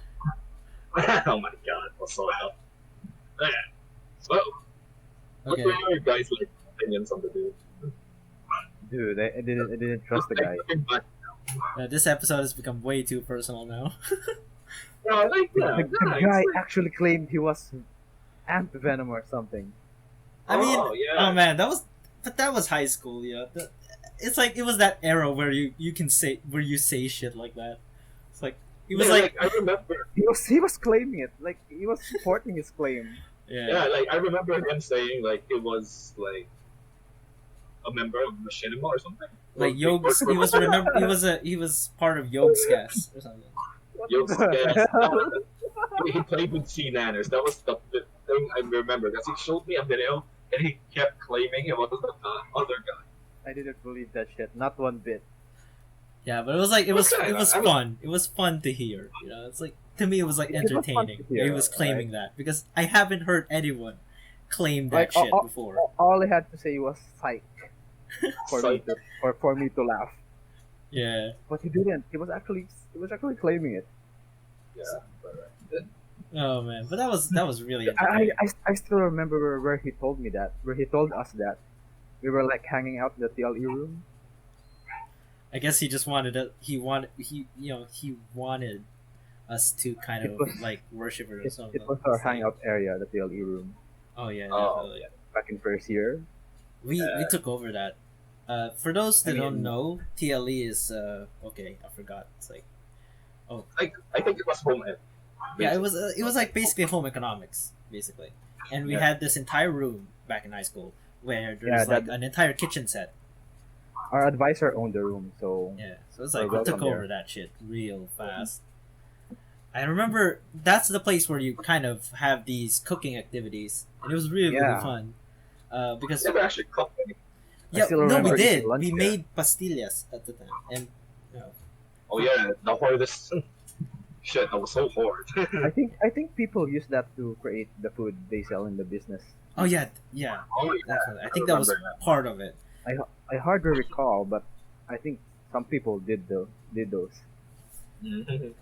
Oh my god, what's so up? Yeah. So, what Okay. were your guys' like opinions on the dude? Dude, I didn't trust the guy. Looking back, This episode has become way too personal now. no, like, yeah, The yeah, guy it's like, actually claimed he was Ant Venom or something. I mean, oh, yeah. oh man, that was high school, yeah. It's like it was that era where you can say where you say shit like that. It's like it was Yeah, like I remember. He was claiming it. Like he was supporting his claim. Yeah, like I remember him saying like it was like a member of Machinima or something. like Yogs. He was part of Yogs Cast or something. What Yo, the hell? he played with C Nanners. That was the thing I remember because he showed me a video and he kept claiming it was the other guy. I didn't believe that shit. Not one bit. Yeah, but it was like it was Okay, I mean- fun. It was fun to hear. It's like to me it was like It was fun to entertaining. hear, He was claiming that because I haven't heard anyone claim that Like, shit before. All I had to say was psych for me Psych. to for me to laugh. Yeah. But he didn't. He was actually claiming it. Yeah, but, Oh man, but that was really I, entertaining. I still remember where he told me that. Where he told us that we were like hanging out in the TLE room. I guess he just wanted he wanted us to kind It of was- like worship it or something. It was our hangout area, the TLE room, Oh yeah, Oh, definitely. back in first year. We took over that. For those that I don't mean- know, TLE is okay. I forgot. It's like like I think it was home ed. yeah, it was like basically home economics basically, and we Yeah. had this entire room back in high school where Yeah, there's like that- an entire kitchen set. Our advisor owned the room, so Yeah, so it's like We're we took welcome over that shit real fast. I remember that's the place where you kind of have these cooking activities, and it was really Yeah. fun. Because Never actually cooked any. yeah, still no, we remember did. eating lunch We there. made pastillas at the time, and Oh yeah, the hardest. Shit, that was so hard. I think people use that to create the food they sell in the business. oh yeah, yeah, Oh yeah, definitely. I think that was remember part of it. I hardly recall, but I think some people did those. Mhm.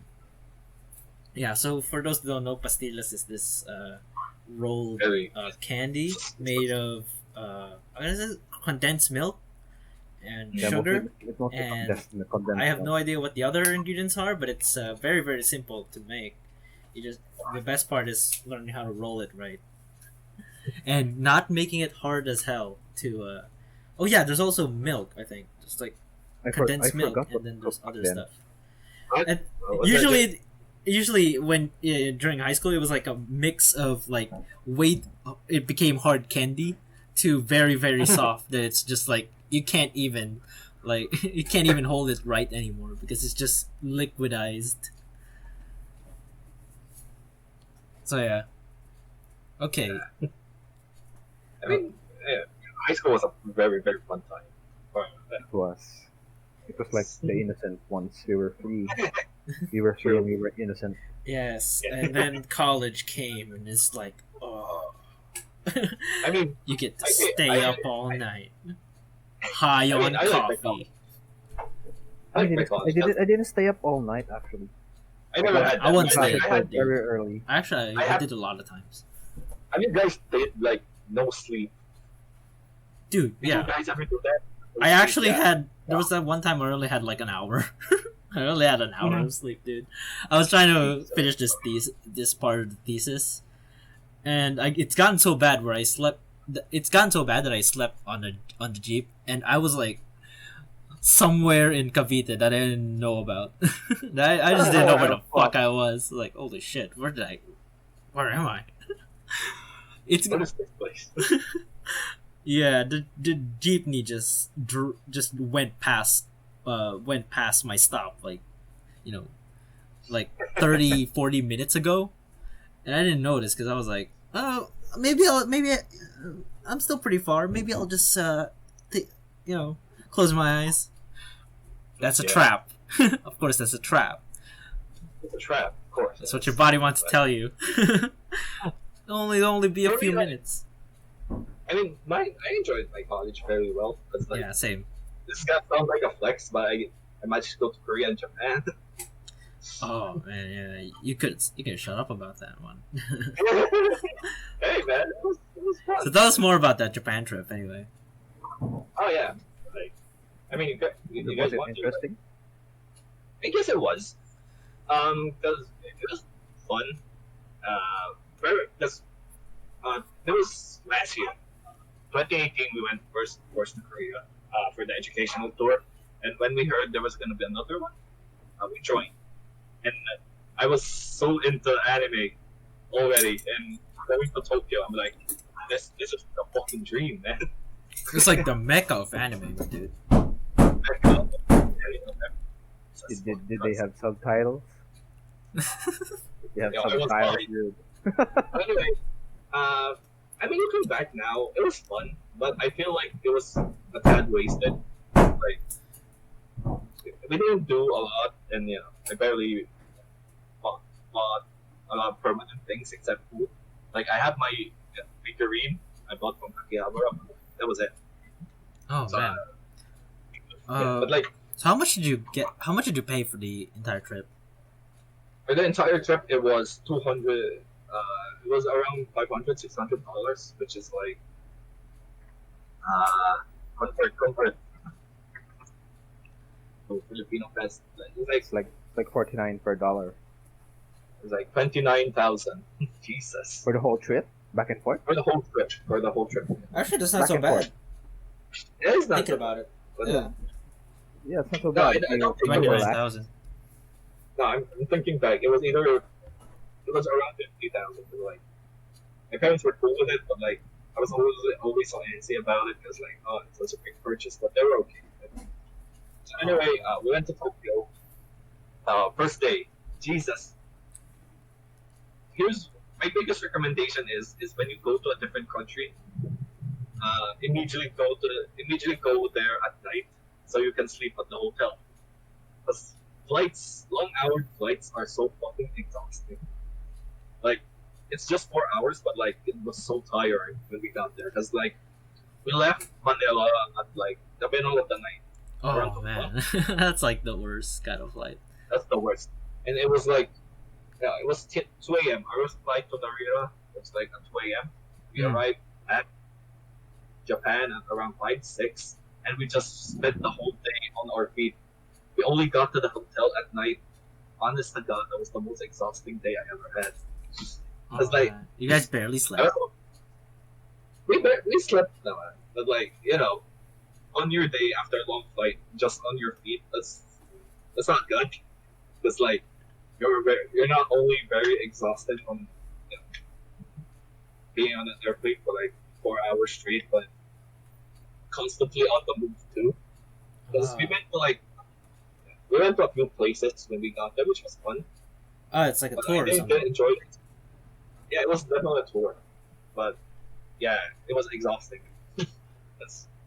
Yeah. So for those that don't know, pastillas is this rolled Very. candy made of what is it? Condensed milk and Yeah, sugar. It's mostly and condensed I have milk. no idea what the other ingredients are, but it's very very simple to make. The best part is learning how to roll it right, and not making it hard as hell to. Oh yeah, there's also milk. I think just like condensed milk, forgot and what then there's cooked other then. stuff. What? And Was that just- usually when during high school, it was like a mix of like it became hard candy to very very soft that it's just like you can't even hold it right anymore because it's just liquidized. So yeah. Okay. I mean, yeah, high school was a very very fun time. It was like the innocent ones. We were free. We were free and we were innocent. Yes, Yeah. and then college came and it's like, oh, I mean, you get to I- stay I- up all night, high I on mean, I like my coffee. I like my college. I didn't stay up all night actually. I never had. I wouldn't that. stay I up had. dude. very early. Actually, I have- did a lot of times, I mean, guys did like no sleep. dude. Did you Yeah, guys ever do that? No I sleep? actually Yeah. had. There was that one time I only had like an hour. I only had an hour Mhm. of sleep, dude. I was trying to finish this part of the thesis, and it's gotten so bad where I slept it's gotten so bad that I slept on the jeep, and I was like somewhere in Cavite that I didn't know about. I just didn't know where the fuck I was. Like, holy shit, where am I? It's What is this place? yeah, the jeepney just went past my stop, like, like 30-40 minutes ago, and I didn't notice because I was like, oh, I'm still pretty far. Maybe I'll just close my eyes. That's a trap. Of course, that's a trap. It's a trap, of course. That's what your body wants to tell you. only be a few minutes. I mean, I enjoyed my college very well. Cause, like, Yeah, same. This guy sounds like a flex, but I might just go to Korea and Japan. Oh man, yeah, you could shut up about that one. Hey man, it was fun. So tell us more about that Japan trip, anyway. Oh yeah, like, I mean, you Was guys it want to? interesting? I guess it was, because it was fun. Because it was last year, 2018. We went first to Korea for the educational tour, and when we heard there was going to be another one, we joined. And I was so into anime already, and going to Tokyo, I'm like, this is the fucking dream, man. It's like the mecca of anime, dude. Did they have subtitles? They have Yeah, it was subtitles. fine. Dude. Anyway, I mean, looking back now, it was fun, but I feel like it was a tad wasted. Like, we didn't do a lot, and I barely bought a lot of permanent things except food. Like, I have my figurine I bought from Akihabara. That was it. Oh So, man. but like, So how much did you get? How much did you pay for the entire trip? for the entire trip, it was 200. It was around $500-$600, which is like convert to Filipino peso. It's Like 49 per dollar like 29,000. Jesus, for the whole trip, back and forth. for the whole trip. For the whole trip, Actually, that's Back and forth. it is not Thinking about it. But, Yeah, it's not so No, bad. I don't think it was 29,000. No, I'm thinking back. It was around 50,000. Like, my parents were cool with it, but like I was always so antsy about it because like, oh, it's such a big purchase, but they were okay with it. So anyway, we went to Tokyo. First day, Jesus. Here's my biggest recommendation is when you go to a different country, immediately go there at night so you can sleep at the hotel. Because long-hour flights are so fucking exhausting. Like, it's just 4 hours, but like it was so tiring when we got there. Because like we left Manila at like the middle of the night. Oh man, that's like the worst kind of flight. That's the worst. And it was like, yeah, it was 2 a.m. Our flight to Narita was like at 2 a.m. We arrived at Japan at around 5-6, and we just spent the whole day on our feet. We only got to the hotel at night. Honest to God, that was the most exhausting day I ever had. Oh, like- man. You guys barely slept. We slept, no, man. But like, on your day after a long flight, just on your feet, that's not good. Because like you're not only very exhausted from being on an airplane for like 4 hours straight, but constantly on the move too. Because we went to a few places when we got there, which was fun. Oh, it's like a But tour I or didn't something. enjoy it. Yeah, it was definitely a tour, but yeah, it was exhausting.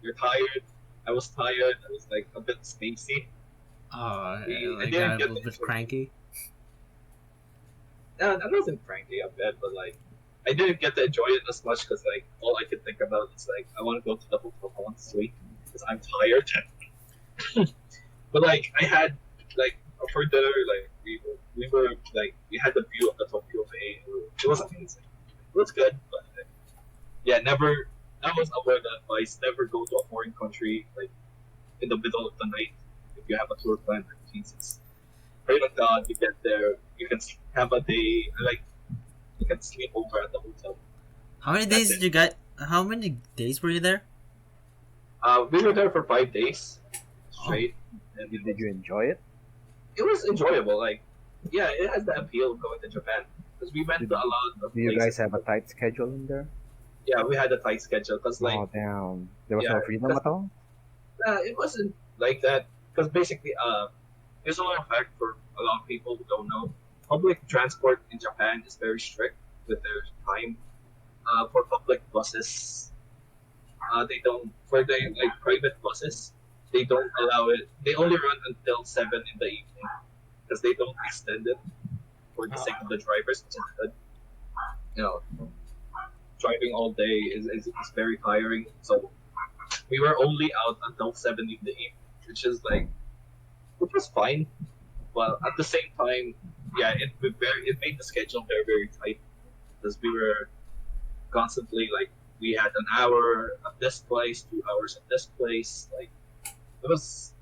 You're tired. I was tired. I was like a bit spacey. Oh, I like didn't got a get little bit it. cranky. I wasn't cranky a bit, but like I didn't get to enjoy it as much because like all I could think about is like I want to go to the hotel once a week because I'm tired. But like I had like for dinner, like we were like we had the view of the Tokyo Bay. It was amazing. It was good, but yeah, never. That was a word of advice. Never go to a foreign country like in the middle of the night if you have a tour plan. Jesus, pray to God you get there. You can have a day. Like you can sleep over at the hotel. How many That's days it. did you get? How many days were you there? We were there for 5 days Oh, straight, and Did you enjoy it? it was enjoyable. Like, yeah, it has the appeal of going to Japan because we went Did, to a lot of do you places. guys have a tight schedule in there? Yeah, we had a tight schedule because, like, Oh damn! There was yeah, no freedom 'cause, at all. it wasn't like that because basically, here's a little fact for a lot of people who don't know: public transport in Japan is very strict with their time. For public buses, they don't for the like private buses. They don't allow it. They only run until 7 in the evening because they don't extend it for the oh, sake of the drivers. Which is good. You know, driving all day is very tiring. So we were only out until 7 in the evening, which was fine. But at the same time, yeah, it made the schedule very very tight because we were constantly like we had an hour at this place, 2 hours at this place. Like it was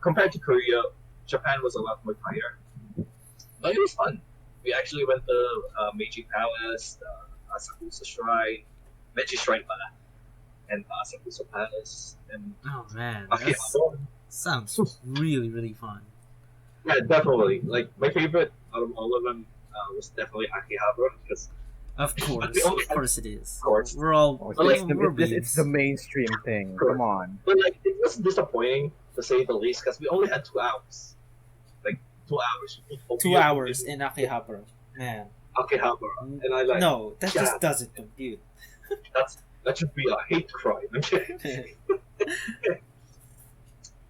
compared to Korea, Japan was a lot more tighter, but it was fun. We actually went to Meiji Palace, Asakusa Shrine, Meiji Shrine pala, and Asakusa Palace, and oh man, that Akihabara. sounds really really fun. Yeah, definitely. Like my favorite out of all of them was definitely Akihabara because Of but we only of had course it is. course. We're all Oh, Well, like, it's the mainstream thing. Come on. But like it was disappointing to say the least because we only had 2 hours. Like 2 hours. 2 hours in Akihabara. Man, Akihabara, and I like no, that yeah. just doesn't compute. that should be a hate crime. Okay.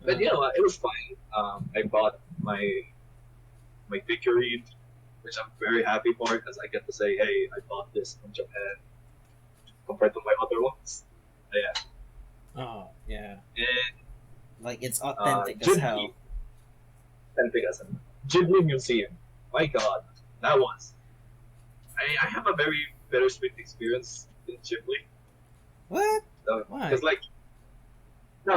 But you know what? It was fine. I bought my figurine, which I'm very happy for because I get to say, hey, I bought this from Japan compared to my other ones. Yeah. Oh yeah, And like it's authentic as Ghibli, hell. authentic as a Ghibli Museum. My God, that was. I have a very bittersweet experience in Ghibli. What? Why? Because like, no,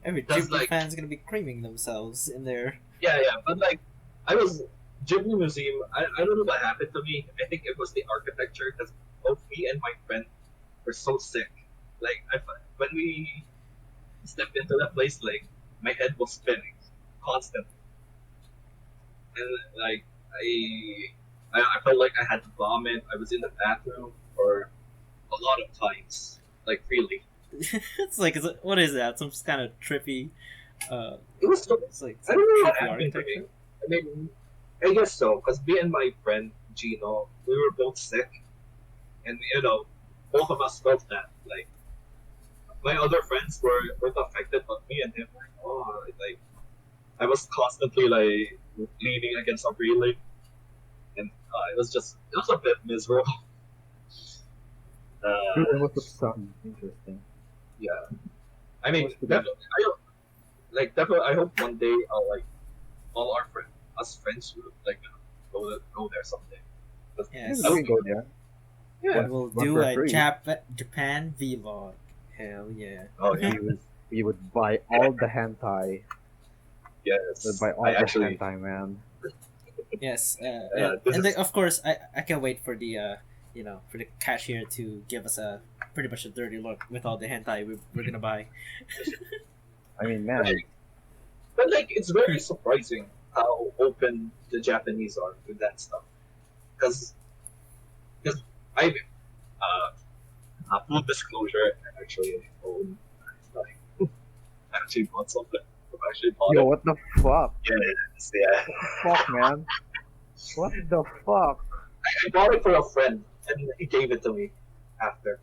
Every That's Ghibli like- fan's gonna be creaming themselves in there. yeah, but like, I was Ghibli Museum. I don't know what happened to me. I think it was the architecture because both me and my friend were so sick. Like, when we stepped into that place, like my head was spinning constantly, and like I felt like I had to vomit. I was in the bathroom for a lot of times, like really. It's like, what is that? Some kind of trippy. It was so It's like I some don't know what trippy happened to me. architecture. I mean, I guess so, because me and my friend Gino, we were both sick, and both of us felt that. Like, my other friends weren't affected, but me and him, like I was constantly like leaning against a railing, and it was a bit miserable. It was the sun. Interesting. Yeah, I mean, What's the definitely, definitely, I hope one day all our us friends will go there someday. 'Cause Yes. We can go there. Yeah. We'll One do for a free. Japan vlog. Hell yeah. Oh yeah. We would buy all the hentai. Yes. We'd buy all I the actually. hentai, man. Yes. This And is- of course, I can wait for the for the cashier to give us a pretty much a dirty look with all the hentai we're gonna buy. I mean, man. But like, it's very surprising how open the Japanese are with that stuff. Because I, full disclosure, I actually own like I actually bought something. I've actually bought Yo, it. what the fuck? Yeah. Fuck, man. What the fuck? I bought it for a friend, and he gave it to me after.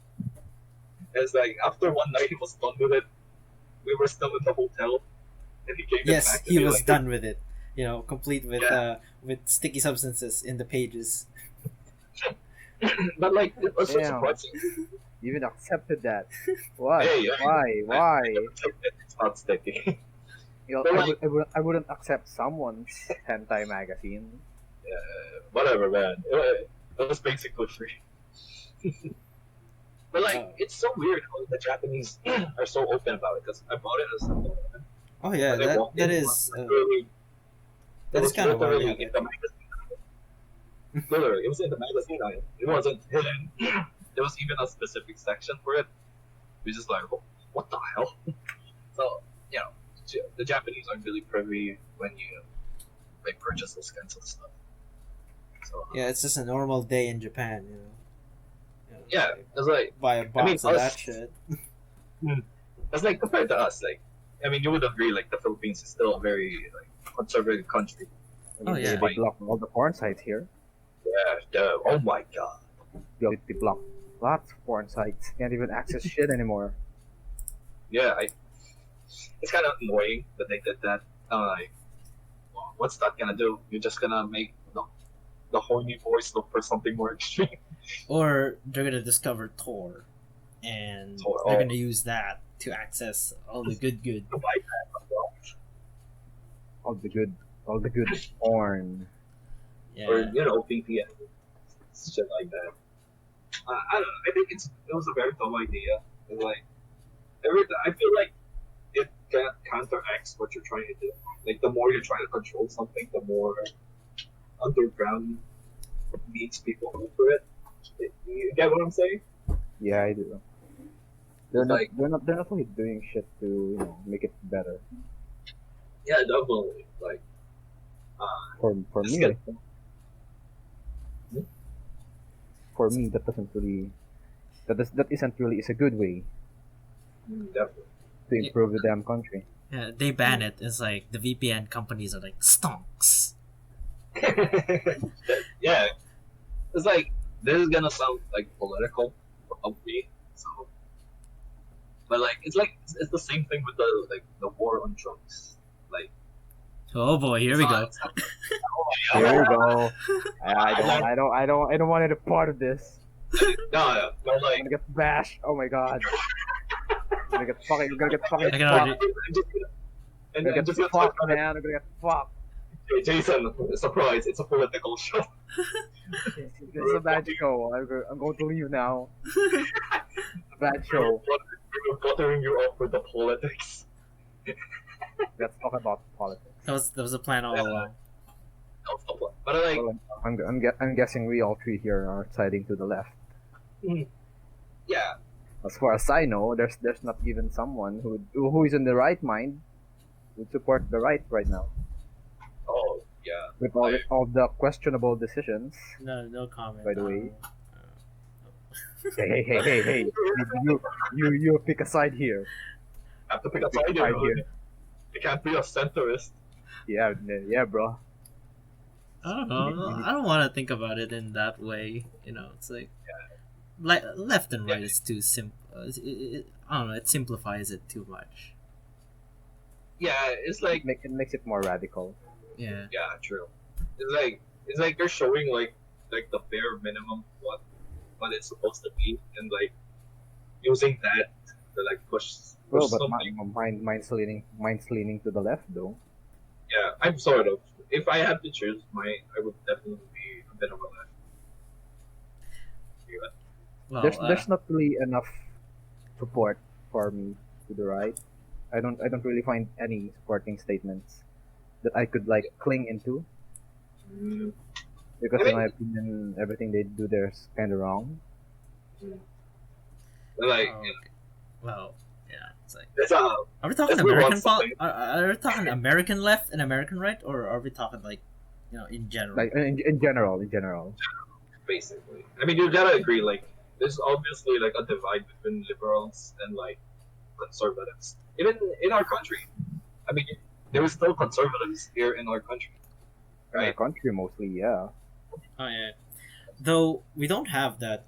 It's like after one night he was done with it. We were still in the hotel, and he gave it Yes, back to he me. was like, done with it. Complete with Yeah. with sticky substances in the pages. But like, it was so Damn. surprising. You even accepted that. What? Hey, Why? It's not sticky. You know, But I wouldn't accept someone's hentai magazine. Whatever, man. It was basically free. But like, Oh. it's so weird how the Japanese are so open about it. Because I bought it as a Oh yeah, when I walked that in, it is was literally- that it is was kind of literally wild. in the magazine. Literally, it was in the magazine. It wasn't hidden. There was even a specific section for it. We just like, what the hell? So you know, the Japanese aren't really privy when you like purchase those kinds of stuff. So Yeah, it's just a normal day in Japan, you know. yeah, Like, it's like buy a box of us- that shit. it's like compared to us, like I mean, you would agree, like the Philippines is still a very like conservative country. I Oh, mean, yeah. they block all the porn sites here. Yeah, oh my god. They block lots of porn sites. Can't even access shit anymore. Yeah, it's kind of annoying that they did that. Like, well, what's that gonna do? You're just gonna make the horny boys look for something more extreme. Or they're gonna discover Tor, and Tor, they're oh. gonna use that to access all the good. To buy that as well. All the good porn. Yeah. Or VPN, shit like that. I don't know. I think it was a very dumb idea. It's like I feel like it counteracts what you're trying to do. Like the more you're trying to control something, the more underground means people over it. You get what I'm saying? Yeah, I do. They're not Like- they're not really doing shit to make it better. Yeah, definitely. Like, For Just me, get- for me that isn't really is a good way definitely. to improve the damn country. Yeah, they ban it. It's like the VPN companies are like stonks. Yeah, it's like this is gonna sound like political of me, so. But like it's the same thing with the war on drugs. Like Oh boy, here we go. it's not- oh my Here we god. go. I don't want any part of this. No, but I'm like gonna get bashed. Oh my god. I'm gonna get fucking I can fucked. already- I'm gonna get fucked, man. I'm gonna get fucked. Hey, Jason, surprise! It's a political show. This is a bad show. I'm going to leave now. A bad show. We're buttering you up with the politics. Let's talk about politics. That was a plan all along. That's the plan. But like, Well, I'm guessing we all three here are siding to the left. yeah, As far as I know, there's not even someone who is in the right mind would support the right now. oh yeah, With all the questionable decisions. No comment. By the way. Uh, Hey! You pick a side here. I have to pick a Pick side a side here. here. You can't be a centrist. Yeah, bro. I don't know. I don't want to think about it in that way. You know, it's like left and right is too simple. I don't know. It simplifies it too much. Yeah, it's like It makes it more radical. Yeah. yeah, true. It's like they're showing like the bare minimum what it's supposed to be, and like using that to like push Well, but something. mine's leaning to the left though. Yeah, I'm sort of. If I had to choose, I would definitely be a bit of a left. Yeah. Well, There's not really enough support for me to the right. I don't really find any supporting statements that I could like cling into Mm, because I in mean- my opinion everything they do there is kind of wrong. but like, Oh, you know, okay. Well, yeah. It's like, it's are we talking Let's move on American? something. Are we talking American left and American right, or are we talking like, in general? Like in general. basically. I mean, you gotta agree. Like, there's obviously like a divide between liberals and like conservatives. Even in our country, I mean, there is still conservatives here in our country, In our right? country mostly, yeah. Oh yeah. Though we don't have that.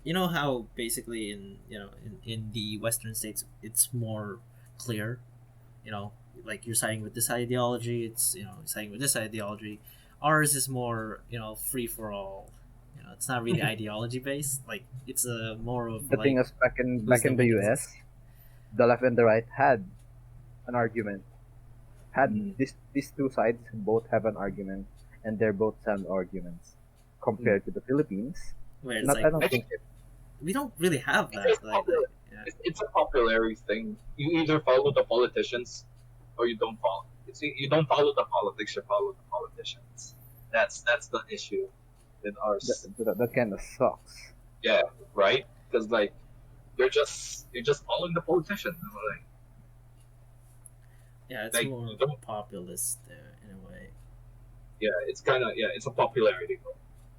You know how basically in the Western states it's more clear. You know, like you're siding with this ideology. It's siding with this ideology. Ours is more free for all. It's not really ideology based. Like it's a more of The like thing is back in the winning? US, the left and the right had an argument. Had Mm. these two sides both have an argument, and they're both sound arguments. Compared to the Philippines, where it's not, I like don't I think we don't really have that. It's Like, popular. yeah. It's a popularity thing. You either follow the politicians or you don't follow. You don't follow the politics. You follow the politicians. That's the issue. in our That kind of sucks. yeah, right? Because like you're just following the politician. Yeah, it's Like more you don't, populist in a way. yeah, it's kind of it's a popularity goal.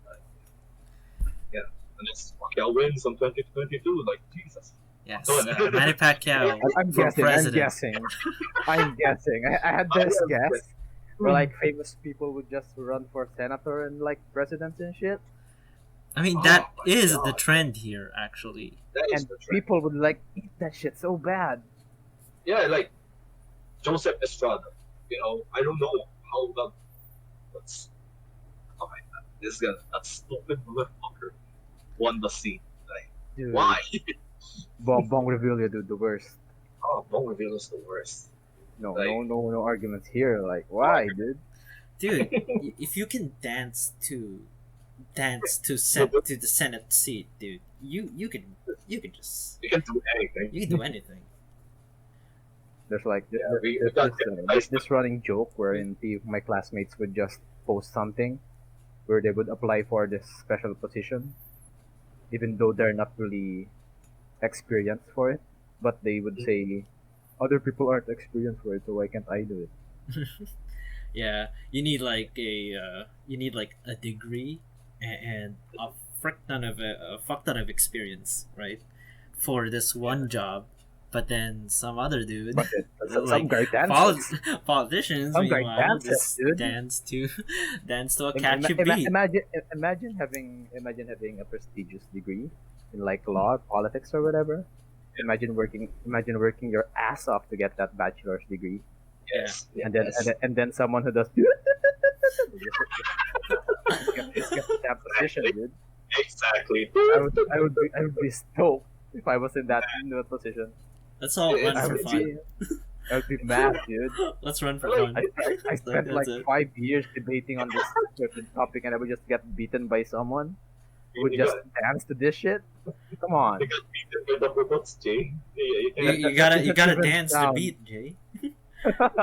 Like, yeah, and it's okay. I'll win some 2022. Like Jesus, I'm Yes, doing it. Manny Pacquiao I'm for guessing. president. I'm guessing. I had I this am guess where like famous people would just run for senator and like presidents and shit, I mean, Oh that my is the god, trend here, actually. that is and the trend. people would like eat that shit so bad. Yeah, like Joseph Estrada. I don't know how that's oh my god, this guy, that stupid motherfucker won the scene. Like, Dude, why? Bong Revilla, dude, the worst. Oh, Bone Reveal is the worst. No, Like, no arguments here. Like, why, dude? Dude, if you can to the Senate seat, dude, you can just you can do anything. you can do anything. There's like Yeah, we got this running joke wherein my classmates would just post something where they would apply for this special position, even though they're not really experienced for it. But they would say, other people aren't experienced for it, so why can't I do it? Yeah, you need like a degree and a fuck ton of experience, right, for this one job. But then some other dude, But some like guy dances. politicians, Some guy meanwhile, dances, just dude. dance to a catchy beat. Imagine having a prestigious degree in like law, politics, or whatever. Imagine working your ass off to get that bachelor's degree, yes, and then yes. and then someone who does gets that position, dude. Exactly. I would be stoked if I was in that position. Let's all run It's- for I would fun. be I would be mad, dude. Let's run for Like, fun. I spent That's like it. 5 years debating on this certain topic, and I would just get beaten by someone who would You just got- dance to this shit. Come on. You got beaten by the robots, Jay. You gotta Even dance the sound. beat, Jay. You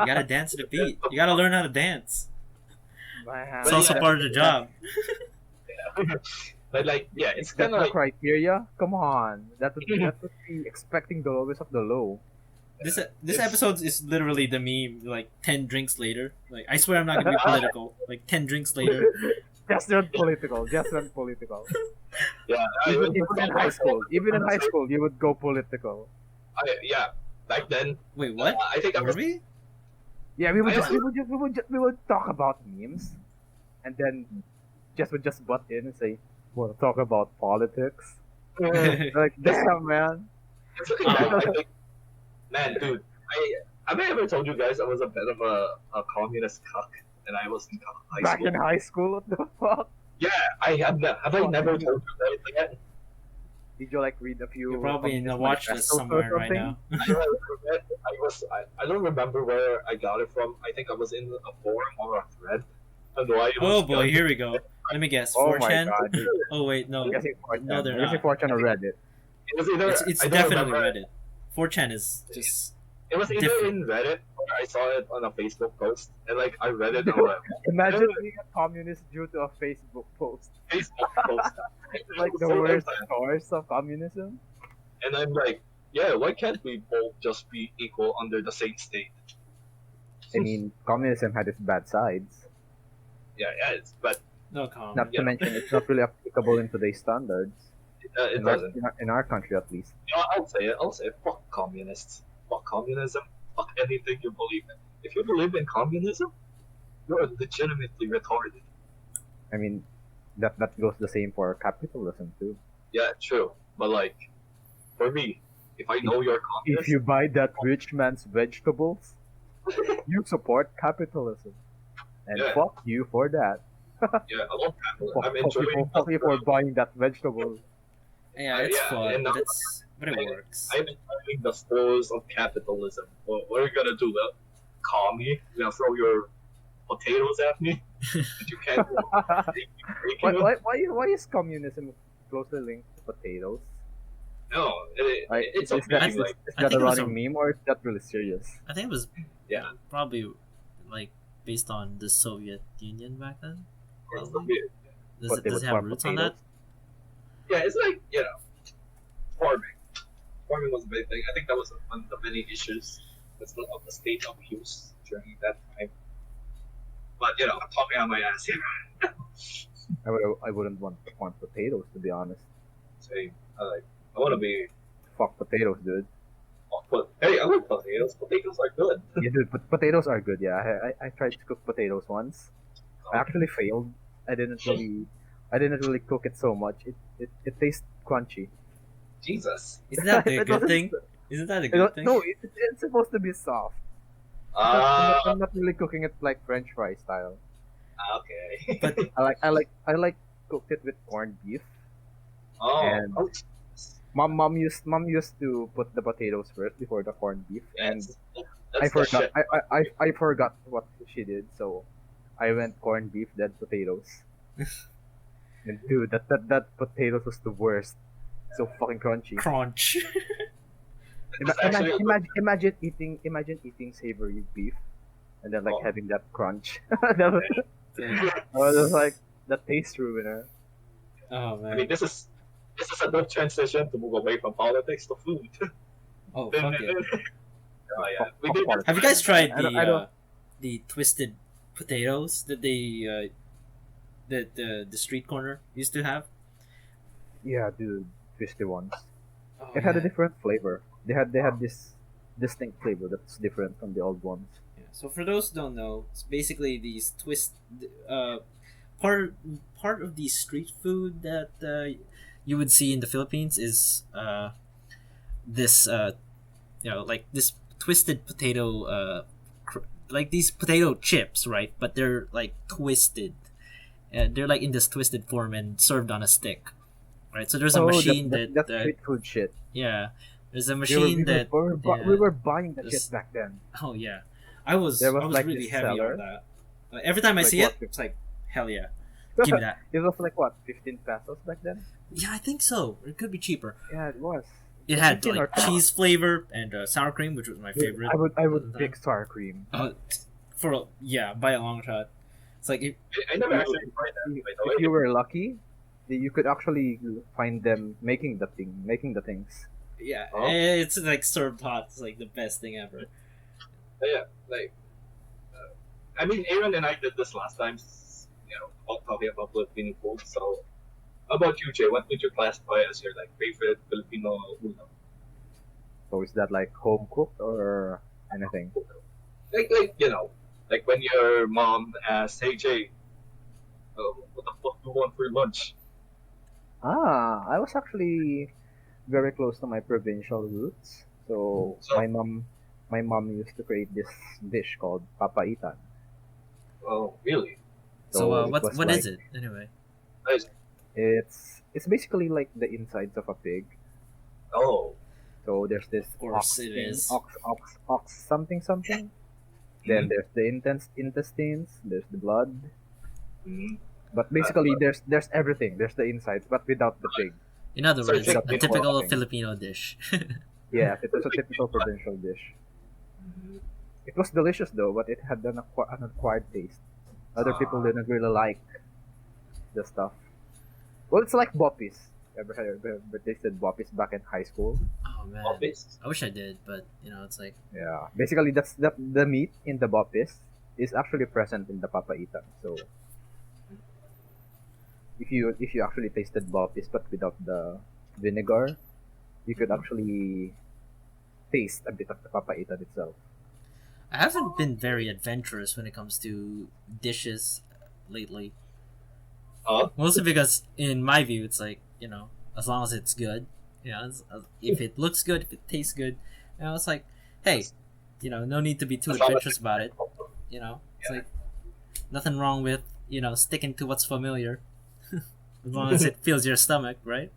gotta dance to the beat. You gotta learn how to dance. Man. It's also yeah. part of the job. But like, yeah, it's That's kind of the like criteria. Come on, that would be expecting the lowest of the low. This episode is literally the meme. Like 10 drinks later. Like I swear I'm not gonna be political. Like 10 drinks later. Just went political. Just went political. yeah. Even in high school, you would go political. Yeah, back then, Wait, what? I think I Were was we? Yeah, we would I- just we would talk about memes, and then would just butt in and say, "Want to talk about politics?" Like, damn, man. It's looking back, I think, man, dude, have I ever told you guys I was a bit of a communist cuck, and I was in high Back school. in high school, what the fuck? Yeah, have I never told you guys again? Did you like read a few? You're probably in the communist watch list manifestos or somewhere right something? now. I don't remember where I got it from. I think I was in a forum or a thread. And why it Oh was boy, here we go. Let me guess. Oh my 4chan? god, dude. Oh wait, no. I'm guessing 4chan. No, they're I'm guessing not. 4chan or Reddit. It was either It's I don't definitely remember. Reddit. 4chan is just It was either different. in Reddit or I saw it on a Facebook post, and like I read it on a Imagine being a communist due to a Facebook post. Facebook post. It's like the So worst bad. source of communism. And I'm like, yeah, why can't we both just be equal under the same state? I mean, communism had its bad sides. Yeah, but no comment. Not to mention, it's not really applicable in today's standards. it doesn't. In our country, at least. You know, I'll say it. Fuck communists. Fuck communism. Fuck anything you believe in. If you believe in communism, you're legitimately retarded. I mean, that goes the same for capitalism too. Yeah, true. But like, for me, if I know you're If communist, you buy that rich man's vegetables, you support capitalism, and Yeah. fuck you for that. yeah, I love capitalism. I'm Fuck enjoying. you for buying that vegetable. Yeah, it's yeah, fun, and now- but it works. I'm enjoying the spoils of capitalism. What are you gonna do? Call me? You're gonna throw your potatoes at me? But you can't. Why is communism closely linked to potatoes? No, Like, it's is okay. that, I Like, is I that think a it was running meme or is that really serious? I think it was yeah, probably like based on the Soviet Union back then. it's Probably. okay. Does But it they does it would have farm roots on that? potatoes. Yeah, it's like farming. Farming was a big thing. I think that was one of the many issues of the state of use during that time. But I'm talking on my ass here. I wouldn't want to farm potatoes, to be honest. Saying I want to be. Fuck potatoes, dude. Hey, I like potatoes. Potatoes are good. Yeah, dude, but potatoes are good. Yeah, I tried to cook potatoes once. I actually failed. I didn't really, I didn't really cook it so much. It tastes crunchy. Jesus. Isn't that a It good wasn't. thing? Isn't that a good thing? No, it's supposed to be soft. I'm not really cooking it like French fry style. Okay. But I like cooked it with corned beef. And oh, mom used to put the potatoes first before the corned beef, and yes. I That's the forgot shit. I forgot what she did, so I went corned beef then potatoes. And dude, that potatoes was the worst. So fucking crunchy. crunch. It's actually a good. Imagine eating savory beef and then like Oh. having that crunch. I was just like the taste ruiner. Oh I mean, man. this is a good transition to move away from politics to food. Oh fuck it. Oh yeah, we Fuck did. politics. Have you guys tried I don't. the twisted potatoes that the street corner used to have? Yeah, dude, twisty ones. Oh, It had a yeah. different flavor. They had this distinct flavor that's different from the old ones. Yeah. So for those who don't know, it's basically these part part of the street food that you would see in the Philippines is this like this twisted potato like these potato chips, right? But they're like twisted. They're like in this twisted form and served on a stick, right? So there's a Oh, machine that street food shit. yeah, there's a We were machine that we were buying that There's- shit back then. oh yeah, I was There was, like, really this heavy seller. on that. Every time I Like see what, it, it's like hell yeah, give me that. It was like what, 15 pesos back then? Yeah, I think so. It could be cheaper. Yeah, it was. It had 15 or like 10. cheese flavor and sour cream, which was my Dude, favorite. I at the would time. pick sour cream. By a long shot. It's like I never actually tried that. By the If way. you were lucky, you could actually find them making the things. yeah, Oh. it's like served hot. It's like the best thing ever. Yeah, like, I mean, Aaron and I did this last time. About talking about Filipino food. So, how about you, Jay? What would you classify as your favorite Filipino ulam? So is that like home cooked or anything? Like when your mom asks, "Hey Jay, what the fuck do you want for lunch?" I was actually very close to my provincial roots. So So- my mom used to create this dish called papaitan. Oh, really? So, it what was what is like- it anyway? Nice. It's basically like the insides of a pig. Oh, So there's this Of course ox it thing, is. ox something something. Then there's the intestines. There's the blood. mm. But basically, there's everything. There's the insides, but without the pig. In other So words, it's a like typical before- Filipino dish. Yeah, it was a typical provincial dish. It was delicious though, but it had an acquired taste. Other people didn't really like the stuff. Well, it's like boppies. Ever tasted boppies back in high school? Oh man, Office. I wish I did, but it's like Yeah. Basically, that's the meat in the boppies is actually present in the papaitan. So if you actually tasted boppies but without the vinegar, you could actually taste a bit of the papaitan itself. I haven't been very adventurous when it comes to dishes lately. Oh, Mostly because, in my view, it's like as long as it's good, if it looks good, if it tastes good, it's like, hey, no need to be too As long as adventurous about it. It's like nothing wrong with sticking to what's familiar, as long as it fills your stomach, right?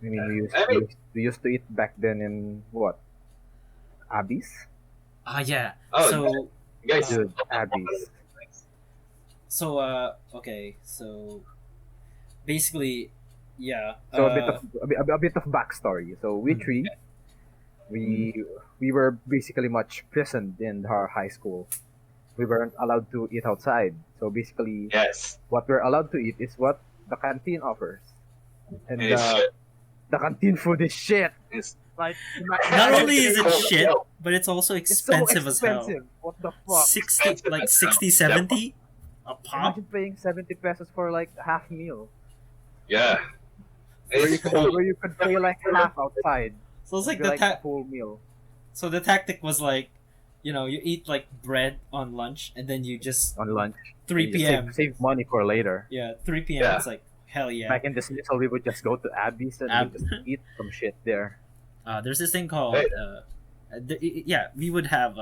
I mean, I we used to eat back then in what? Abby's? Yeah. Oh, So you guys. Dude, Abby's. so okay. So basically, yeah. So a bit of backstory. So we three, we were basically much present in our high school. we weren't allowed to eat outside. So basically, Yes. what we're allowed to eat is what the canteen offers, And and it's shit. the canteen food is shit. It's Like Not imagine only is it paying- shit, but it's also it's so expensive as hell. expensive. What the fuck? 60, Expensive like as hell. 60, 70 a pop. Imagine paying 70 pesos for like a half meal, yeah. where you It's could cold. where you could pay like half outside. So it's like It'd be the like a full meal so the tactic was like, you know, you eat like bread on lunch and then you just on lunch. 3 You just p.m. Save money for later. Yeah, 3 p.m. Yeah. It's like hell yeah. Back in dismissal, we would just go to Abby's and Ab- we just eat some shit there. There's this thing called we would have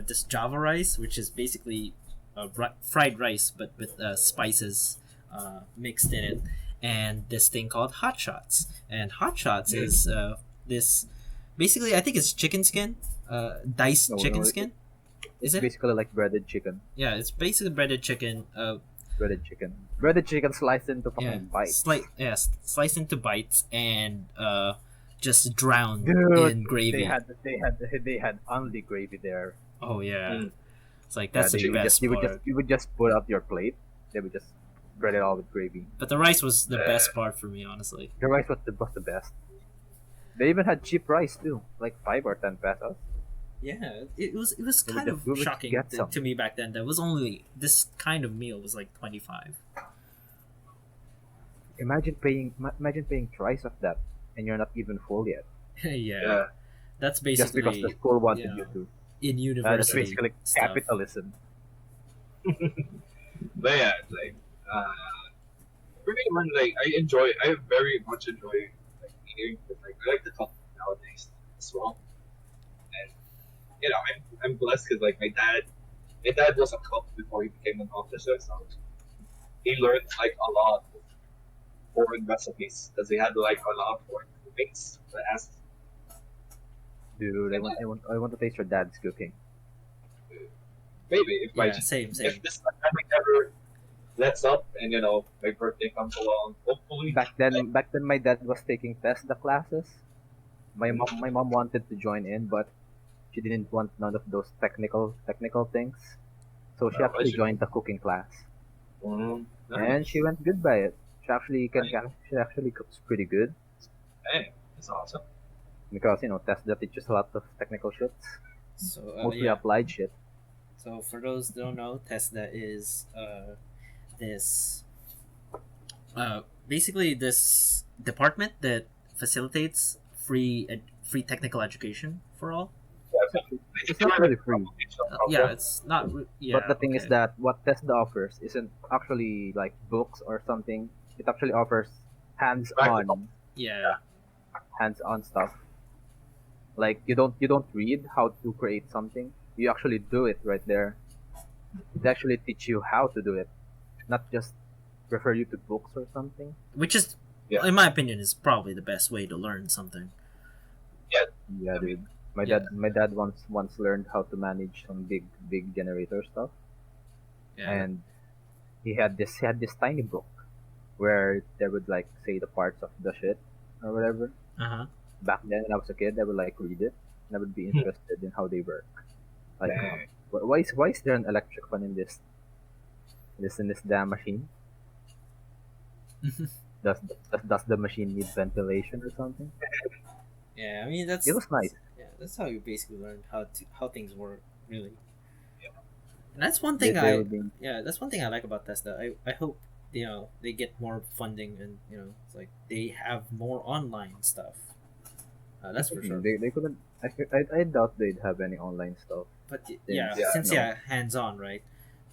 this Java rice, which is basically fried rice but with spices mixed in it, and this thing called hot shots. And hot shots is this basically, I think it's chicken skin, diced No, chicken no, skin. Is It's it? basically like breaded chicken. Yeah, it's basically breaded chicken. Breaded chicken sliced into fucking Yeah, bites. sliced into bites and just drowned Dude, in gravy. They had only gravy there. Oh yeah, Mm. it's like that's Yeah, the best part. you would just put out your plate. They would just spread it all with gravy. But the rice was the best part for me, honestly. The rice was the best. They even had cheap rice too, like 5 or 10 pesos. Yeah, it was We kind would of just shocking get some. to me back then. That was only this kind of meal was like 25. Imagine paying twice of that, and you're not even full yet, yeah, Yeah. that's just because basically the school wanted yeah, you to. in That's university basically stuff. capitalism. But yeah, like for me, man, like I very much enjoy like eating. Because, like I like to cook nowadays as well, and you know I'm blessed because like my dad was a cook before he became an officer, so he learned like a lot of foreign recipes because he had like a lot of foreign cookings. But as Dude, I want to taste your dad's cooking. maybe Yeah, same. if this pandemic ever lets up and you know my birthday comes along, hopefully Back then, my dad was taking TESDA classes. My mom wanted to join in, but she didn't want none of those technical things. So she Oh, actually I see. joined the cooking class, Mm, and she went good by it. She actually cooks pretty good hey, that's awesome. because TESDA teaches a lot of technical shit, So mostly yeah. applied shit. So for those who don't know, TESDA is this basically this department that facilitates free technical education for all. It's not really free. Yeah, it's not. Yeah, But the thing is okay. that what TESDA offers isn't actually like books or something. It actually offers Practical. Yeah, hands-on stuff. Like you don't read how to create something. You actually do it right there. They actually teach you how to do it, not just refer you to books or something. which is, Yeah. in my opinion, is probably the best way to learn something. Yeah, dude. My Yeah. dad once learned how to manage some big generator stuff, Yeah, and he had this tiny book where they would like say the parts of the shit or whatever. uh huh. Back then when I was a kid, I would like read it and I would be interested in how they work. Like, Dang. why is there an electric fan in this damn machine? Does the machine need ventilation or something? Yeah, I mean that's It was nice. Yeah, that's how you basically learn how things work, really. Yeah. And that's one They thing I would that's one thing I like about Tesla. I hope they get more funding and it's like they have more online stuff. That's for sure. They couldn't. I doubt they'd have any online stuff. But Yeah, since no. hands on, right?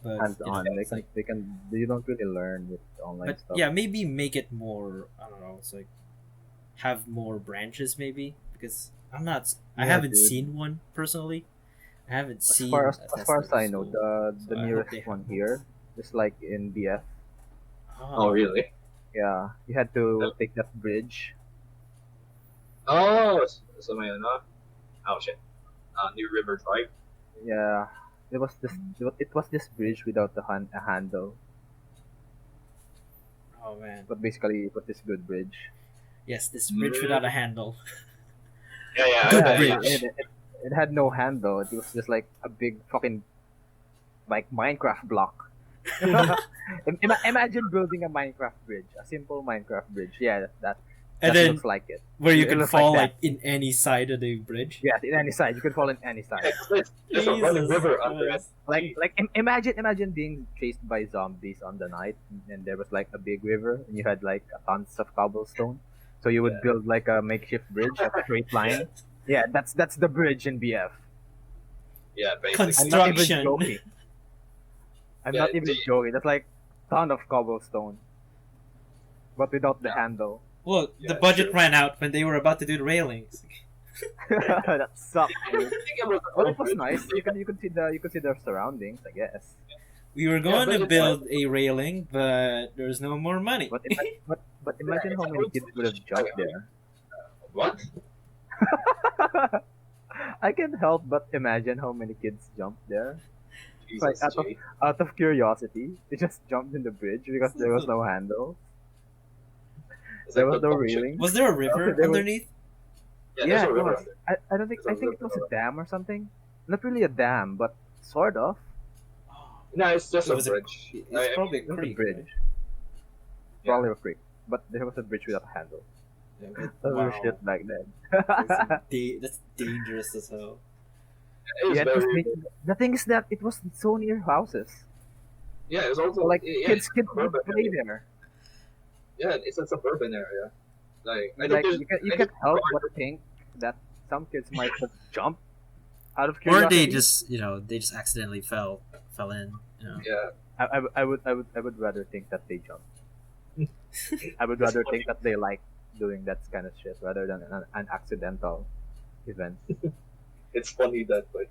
But Hands on, it's like, they can. You don't really learn with online but stuff. yeah, maybe make it more. I don't know. It's like have more branches, maybe because I Yeah, haven't dude. seen one personally. I haven't As seen far a as Tesla far as I know, school. the So I hope nearest they one have- here is like in BF. Oh really? Yeah, you had to take that bridge. Oh, so may ano? Oh shit. New River Drive. Yeah, it was this bridge without a handle, Oh man. but basically it was this good bridge. Yes, this bridge without a handle. Yeah, Good I bet. bridge. It had no handle. It was just like a big fucking like Minecraft block. Imagine building a Minecraft bridge, a simple Minecraft bridge. Yeah, And that then looks like it. where you It can looks fall like like in any side of the bridge. Yes, in any side. You can fall in any side. There's a running Jesus river under it. Christ. Imagine being chased by zombies on the night, and there was like a big river, and you had like tons of cobblestone. So you would Yeah. build like a makeshift bridge, a straight line. Yeah, that's the bridge in BF. Yeah, basically. I'm not even Construction. joking. I'm Yeah, not even joking. That's like ton of cobblestone, but without the handle. Well, the Yeah, budget sure. ran out when they were about to do the railings. That sucked. I Dude. think it was Well, it was nice. You could see the surroundings, I guess. We were going but to it's build a railing, but there's no more money. But imagine how many kids would have jumped there. What? I can't help but imagine how many kids jumped there. Jesus, Like, Jay. Out of curiosity, they just jumped in the bridge because there was no handle. It's There like was the no function. railing. Was there a river There was- underneath? Yeah, Yeah, there's a it river was. under. I don't think. I think it was a dam or something. Not really a dam, but sort of. No, it's just It a was a- bridge. It's probably It was a creek. bridge. Right? Probably a creek, but there was a bridge without a handle. Yeah, That was wow. shit back then. That's dangerous as hell. It was Yeah, it was very, the thing is that it was so near houses. yeah, it was also Like yeah, kids would suburban play area. there. Yeah, it's a suburban area. Like I Like think you I can think help but think that some kids might have jumped out of Or curiosity. they just, they just accidentally fell in. yeah, I would rather think that they jumped. I would rather think that they like doing that kind of shit rather than an accidental event. it's funny that way.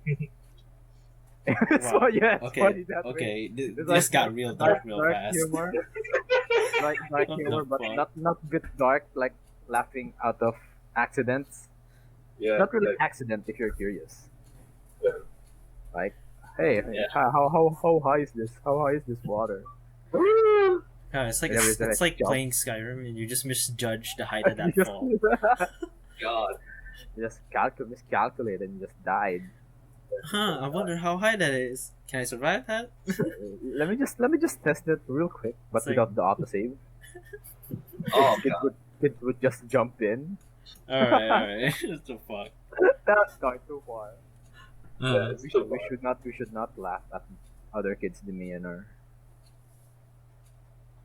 So yeah, it's funny Okay, that way. okay. It's This like got real dark real fast. humor, like dark What the humor, but fuck? not bit dark, like laughing out of accidents. Yeah, Not really like, accident if you're curious. Yeah. Like, hey, Yeah. how high is this? How high is this water? Yeah, it's like Yeah, it's it's like like jump. playing Skyrim and you just misjudge the height of that You fall. God, just miscalculated and just died. Huh, I wonder how high that is. Can I survive that? Let me just test it real quick, but It's like- without the autosave. oh Kids would just jump in. Alright. What the fuck? That's not too far. Uh, it's We should not laugh at other kids' demeanor.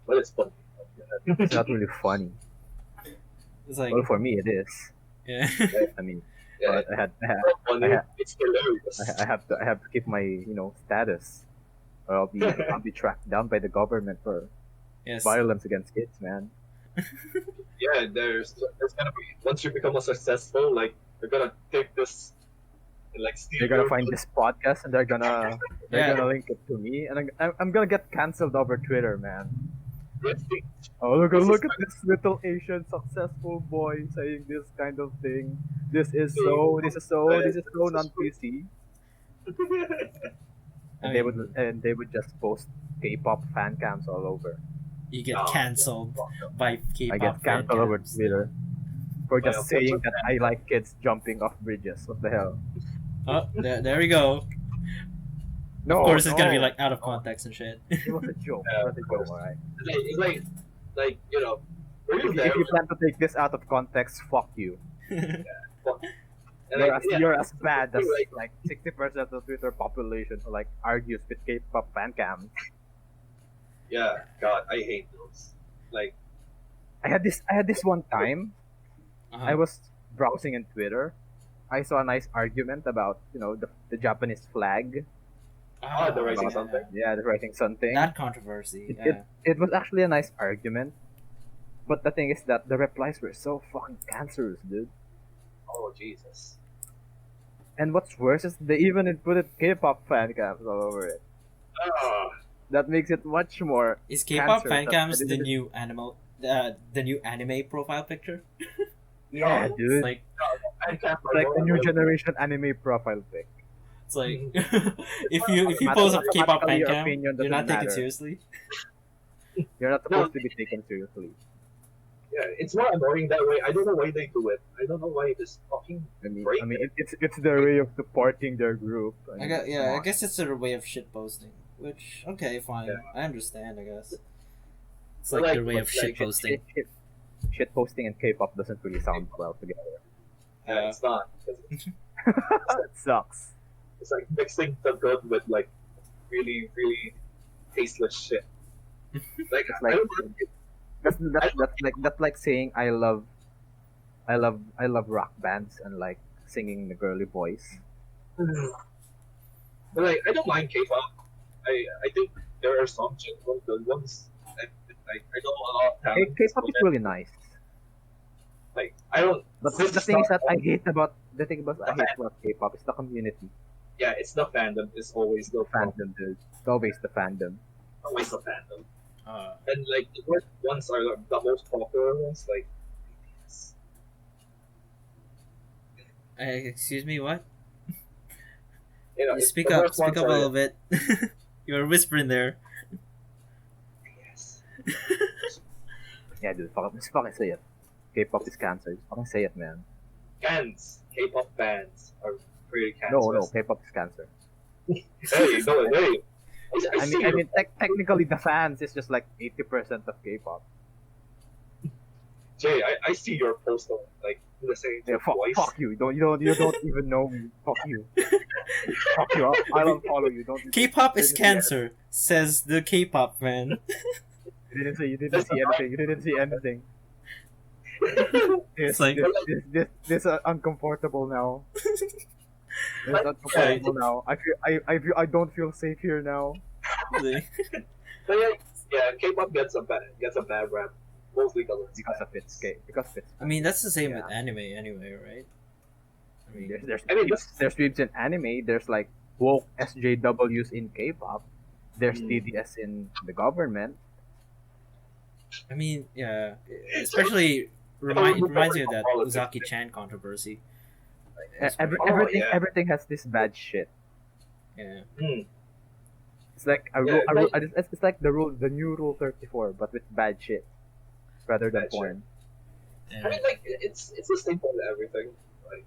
but it's funny. It's not really funny. it's like, Well, for me it is. yeah. I mean, Yeah, but funny. I ha- It's hilarious. I have to keep my status, or I'll be tracked down by the government for Yes. violence against kids, man. Yeah, there's gonna be once you become a successful, like they're gonna take this and like steal. They're gonna your- find this podcast and they're Yeah. gonna link it to me, and I'm gonna get cancelled over Twitter, man. Yes, Oh, This is look at this little Asian successful boy saying this kind of thing. This is so non PC. I And they would just post K-pop fan cams all over. You get Oh. cancelled by K-pop I get fan cancelled over cams. Twitter for Well, just saying that I like kids jumping off bridges. What the hell? Oh, there we go. No, Of course, it's gonna be no. like out of context and shit. It was a joke. Yeah, It was a joke, alright. it's like were you If there? you plan to take this out of context, fuck you. And You're as bad as Like- like 60% of the Twitter population who like argues with K-pop fan cams. yeah, God, I hate those. Like, I had this one time. Uh-huh. I was browsing in Twitter. I saw a nice argument about the Japanese flag. the rising yeah. sun thing. Yeah, the rising sun thing. That controversy. It- Yeah. It was actually a nice argument, but the thing is that the replies were so fucking cancerous, dude. Oh Jesus. And what's worse is they even put it K-pop fan cams all over it. Ah, That makes it much more. Is K-pop Cancer, fan that- cams that the is- new the new anime profile picture? Yeah, Oh, dude. It's like I can't Like the new generation anime profile pic. it's like if you post a K-pop fan Automatically your cam, opinion you're not doesn't taken matter. seriously. You're not supposed to be taken seriously. Yeah, it's more annoying that way. I don't know why they do it. I don't know why this fucking It's their way of supporting their group. I mean, come I on. guess it's their way of shit posting. Which okay, fine. Yeah. I understand. I guess it's But like their way but of shit posting. Shit posting and K-pop doesn't really sound well together. It's not. It sucks. It's like mixing the good with like really, really tasteless shit. Like It's I like don't like it. that's like saying I love rock bands and like singing the girly voice. But like I don't mind K-pop. I think there are some genuine good ones. And like I know a lot of talent. K-pop is really nice. Like I don't. But This the is thing is not. that I hate about K-pop is the community, Yeah, it's the fandom. It's always the problem. fandom, dude. It's always the fandom. Always the fandom. Uh, And like the worst ones are the most popular ones. Like BTS. excuse me, what? You know, You speak the up. worst Speak ones up a are little bit. You were whispering there. BTS. Yeah, dude. Just fucking say it. K-pop is cancer. Just fucking say it, man. Bands, K-pop bands are pretty No, cancerous. K-pop is cancer. Hey, no, hey. I see I your mean, technically, the fans is just like 80% of K-pop. Jay, I see your post on like listening to Yeah, voice. fuck you. You don't even know me. Fuck you. Fuck you. I'll unfollow you. Don't. K-pop is you didn't see cancer, says the K-pop fan. You didn't see anything. You didn't see anything. It's like- This uncomfortable now. This But, uncomfortable now. I don't feel safe here now. But yeah, K-pop gets a bad rap, mostly Because of its because of its. I mean, that's the same Yeah. with anime anyway, right? I mean, I mean, there's streams in anime. There's like woke SJWs in K-pop. There's Hmm. TDS in the government. yeah, especially it reminds me of that Uzaki-chan controversy. Everything has this bad shit. Yeah, It's like Yeah, it's like the new rule 34, but with bad shit rather than Bad porn. I mean, like it's the same for everything. Like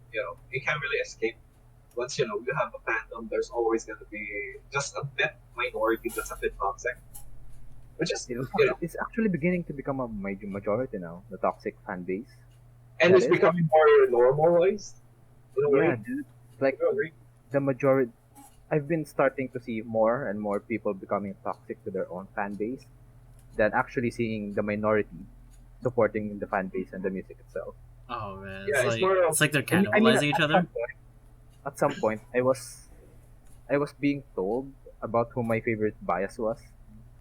you can't really escape. Once you have a fandom, there's always going to be just a bit minority that's a bit toxic, which is It's actually beginning to become a majority now. The toxic fan base. and that it's is- becoming more normalized. In a Yeah, way. dude. Like You agree? the majority. I've been starting to see more and more people becoming toxic to their own fan base than actually seeing the minority supporting the fan base and the music itself. Oh man, Yeah, it's more of- it's like they're I mean, cannibalizing each other. At some point, I was being told about who my favorite bias was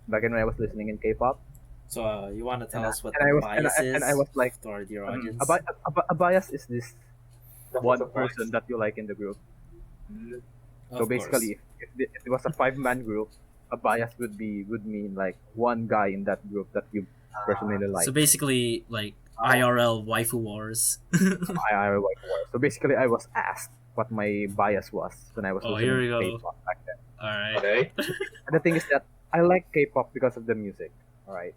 back when I was listening in K-pop. So you want to tell And us what and I the was- bias is and I was like, toward your audience? A bias is this That's one a surprise. person that you like in the group. Of So basically, course. if it was a 5-man group, a bias would mean like one guy in that group that you personally like. So basically, like IRL waifu wars. I like war. So basically, I was asked what my bias was when I was Oh, listening here we to go. K-pop back then. All right. Okay. And the thing is that I like K-pop because of the music. All right.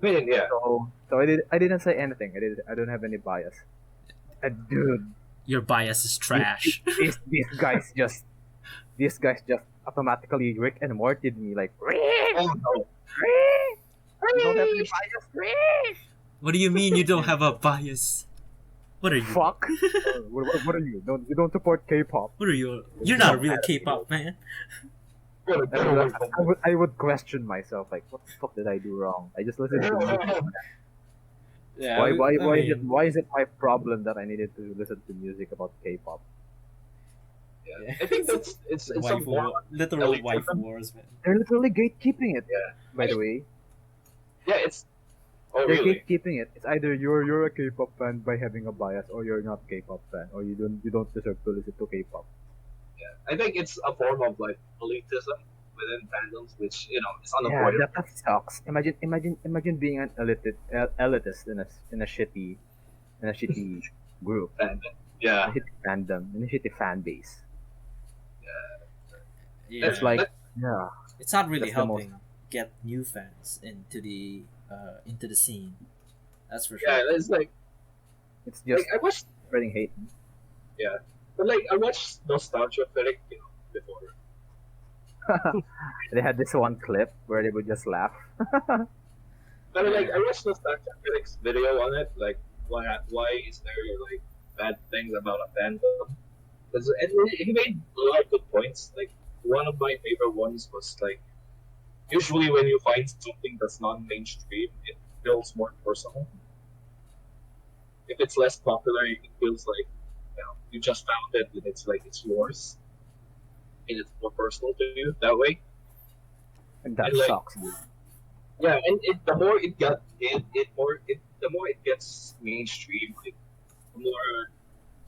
I mean, yeah. So I didn't say anything. I don't have any bias. And dude, Your bias is trash. these guys just automatically Rick and Morty'd me like Rick, Oh no. Rick, you don't have any bias, Rick. What do you mean you don't have a bias? What are you? Fuck. What are you? You don't support K-pop. What are you? You're not a real K-pop man. What And a- I would question myself like, what the fuck did I do wrong? I just listened to music. Yeah. Why is it my problem that I needed to listen to music about K-pop? Yeah. I think it's some Waifu, more. literal elitism. waifu wars, man. They're literally gatekeeping it. Yeah. By the way, Yeah, it's. Oh they're really? gatekeeping it. It's either you're a K-pop fan by having a bias, or you're not K-pop fan, or you don't deserve to listen to K-pop. Yeah. I think it's a form of like elitism within fandoms, which is Yeah, unavoidable. that sucks. Imagine being an elitist in a shitty group, Fandom. in Yeah. a shitty fandom, in a shitty fan base. Yeah. It's like, yeah, It's not really That's the helping get new fans into the scene. That's for sure. Yeah, it's like it's just I watched, spreading hate. but like I watched Nostalgia Critic, before. They had this one clip where they would just laugh. But like I watched the Star Trek critics video on it, like why is there like bad things about a fandom? Because he made a lot of good points. Like one of my favorite ones was like usually when you find something that's non-mainstream, it feels more personal. If it's less popular, it feels like you just found it and it's like it's yours and it's more personal to you that way. And that And like sucks, dude. yeah, and the more the more it gets mainstream, like, the more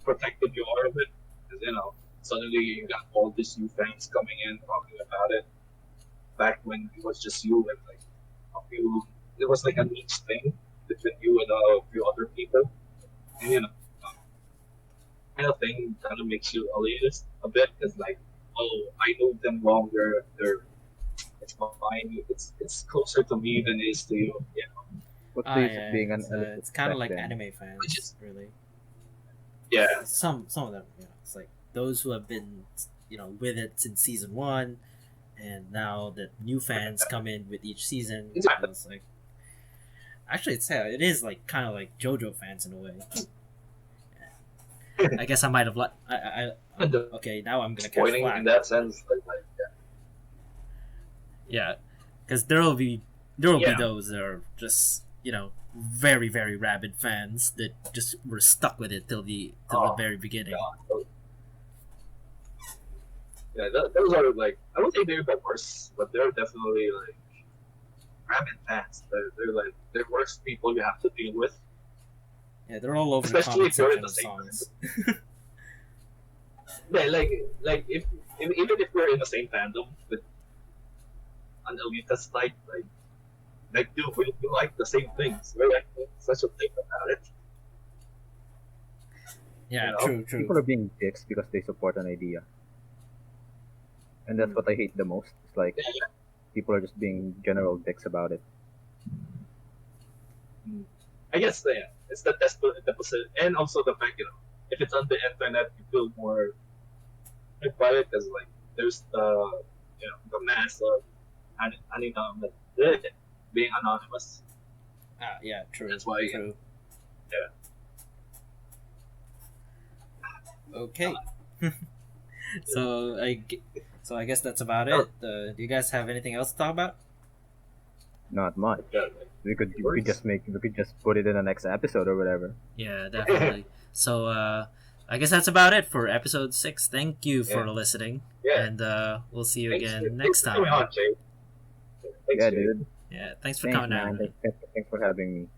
protective you are of it. Because suddenly you got all these new fans coming in talking about it. Back when it was just you and like a few, it was like a niche thing between you and a few other people, and kind of thing kind of makes you elitist a bit because like, oh, I know them longer. It's fine. It's closer to me than it is to you. What's Ah, the use of yeah, being an it's elitist kind of back like then? anime Which fans, is really. yeah, Some of them, it's like those who have been, with it since season one, and now that new fans come in with each season, exactly. it's like actually it is like kind of like JoJo fans in a way. I guess I might have okay, now I'm gonna catch Disappointing in flack. that sense. Like Yeah, because there will be yeah, those that are just very very rabid fans that just were stuck with it till the oh very beginning. god, yeah, those are like I would say they're the worst, but they're definitely like rabid fans. They're like the worst people you have to deal with, Yeah, they're all over the especially comment if you're in section the of same. songs. Yeah, like if even if we're in the same fandom with an elitist like dude, we like the same things. We're like such a thing about it, you Yeah, know. true. People are being dicks because they support an idea, and that's what I hate the most. It's like Yeah, people are just being general dicks about it. I guess yeah, it's the deposit, and also the fact if it's on the internet, you feel more quiet because like there's the mass of being anonymous. Ah, yeah, true. That's why True. yeah. Okay. so I guess that's about it. Do you guys have anything else to talk about? Not much. Yeah, We could just put it in the next episode or whatever. Yeah, definitely. So I guess that's about it for episode 6. Thank you for Yeah. listening, Yeah. and we'll see you Thanks again next for coming time. on, Jay. Thanks, Yeah, Jay. dude. Yeah, thanks for Thanks, coming man. on. Thanks for having me.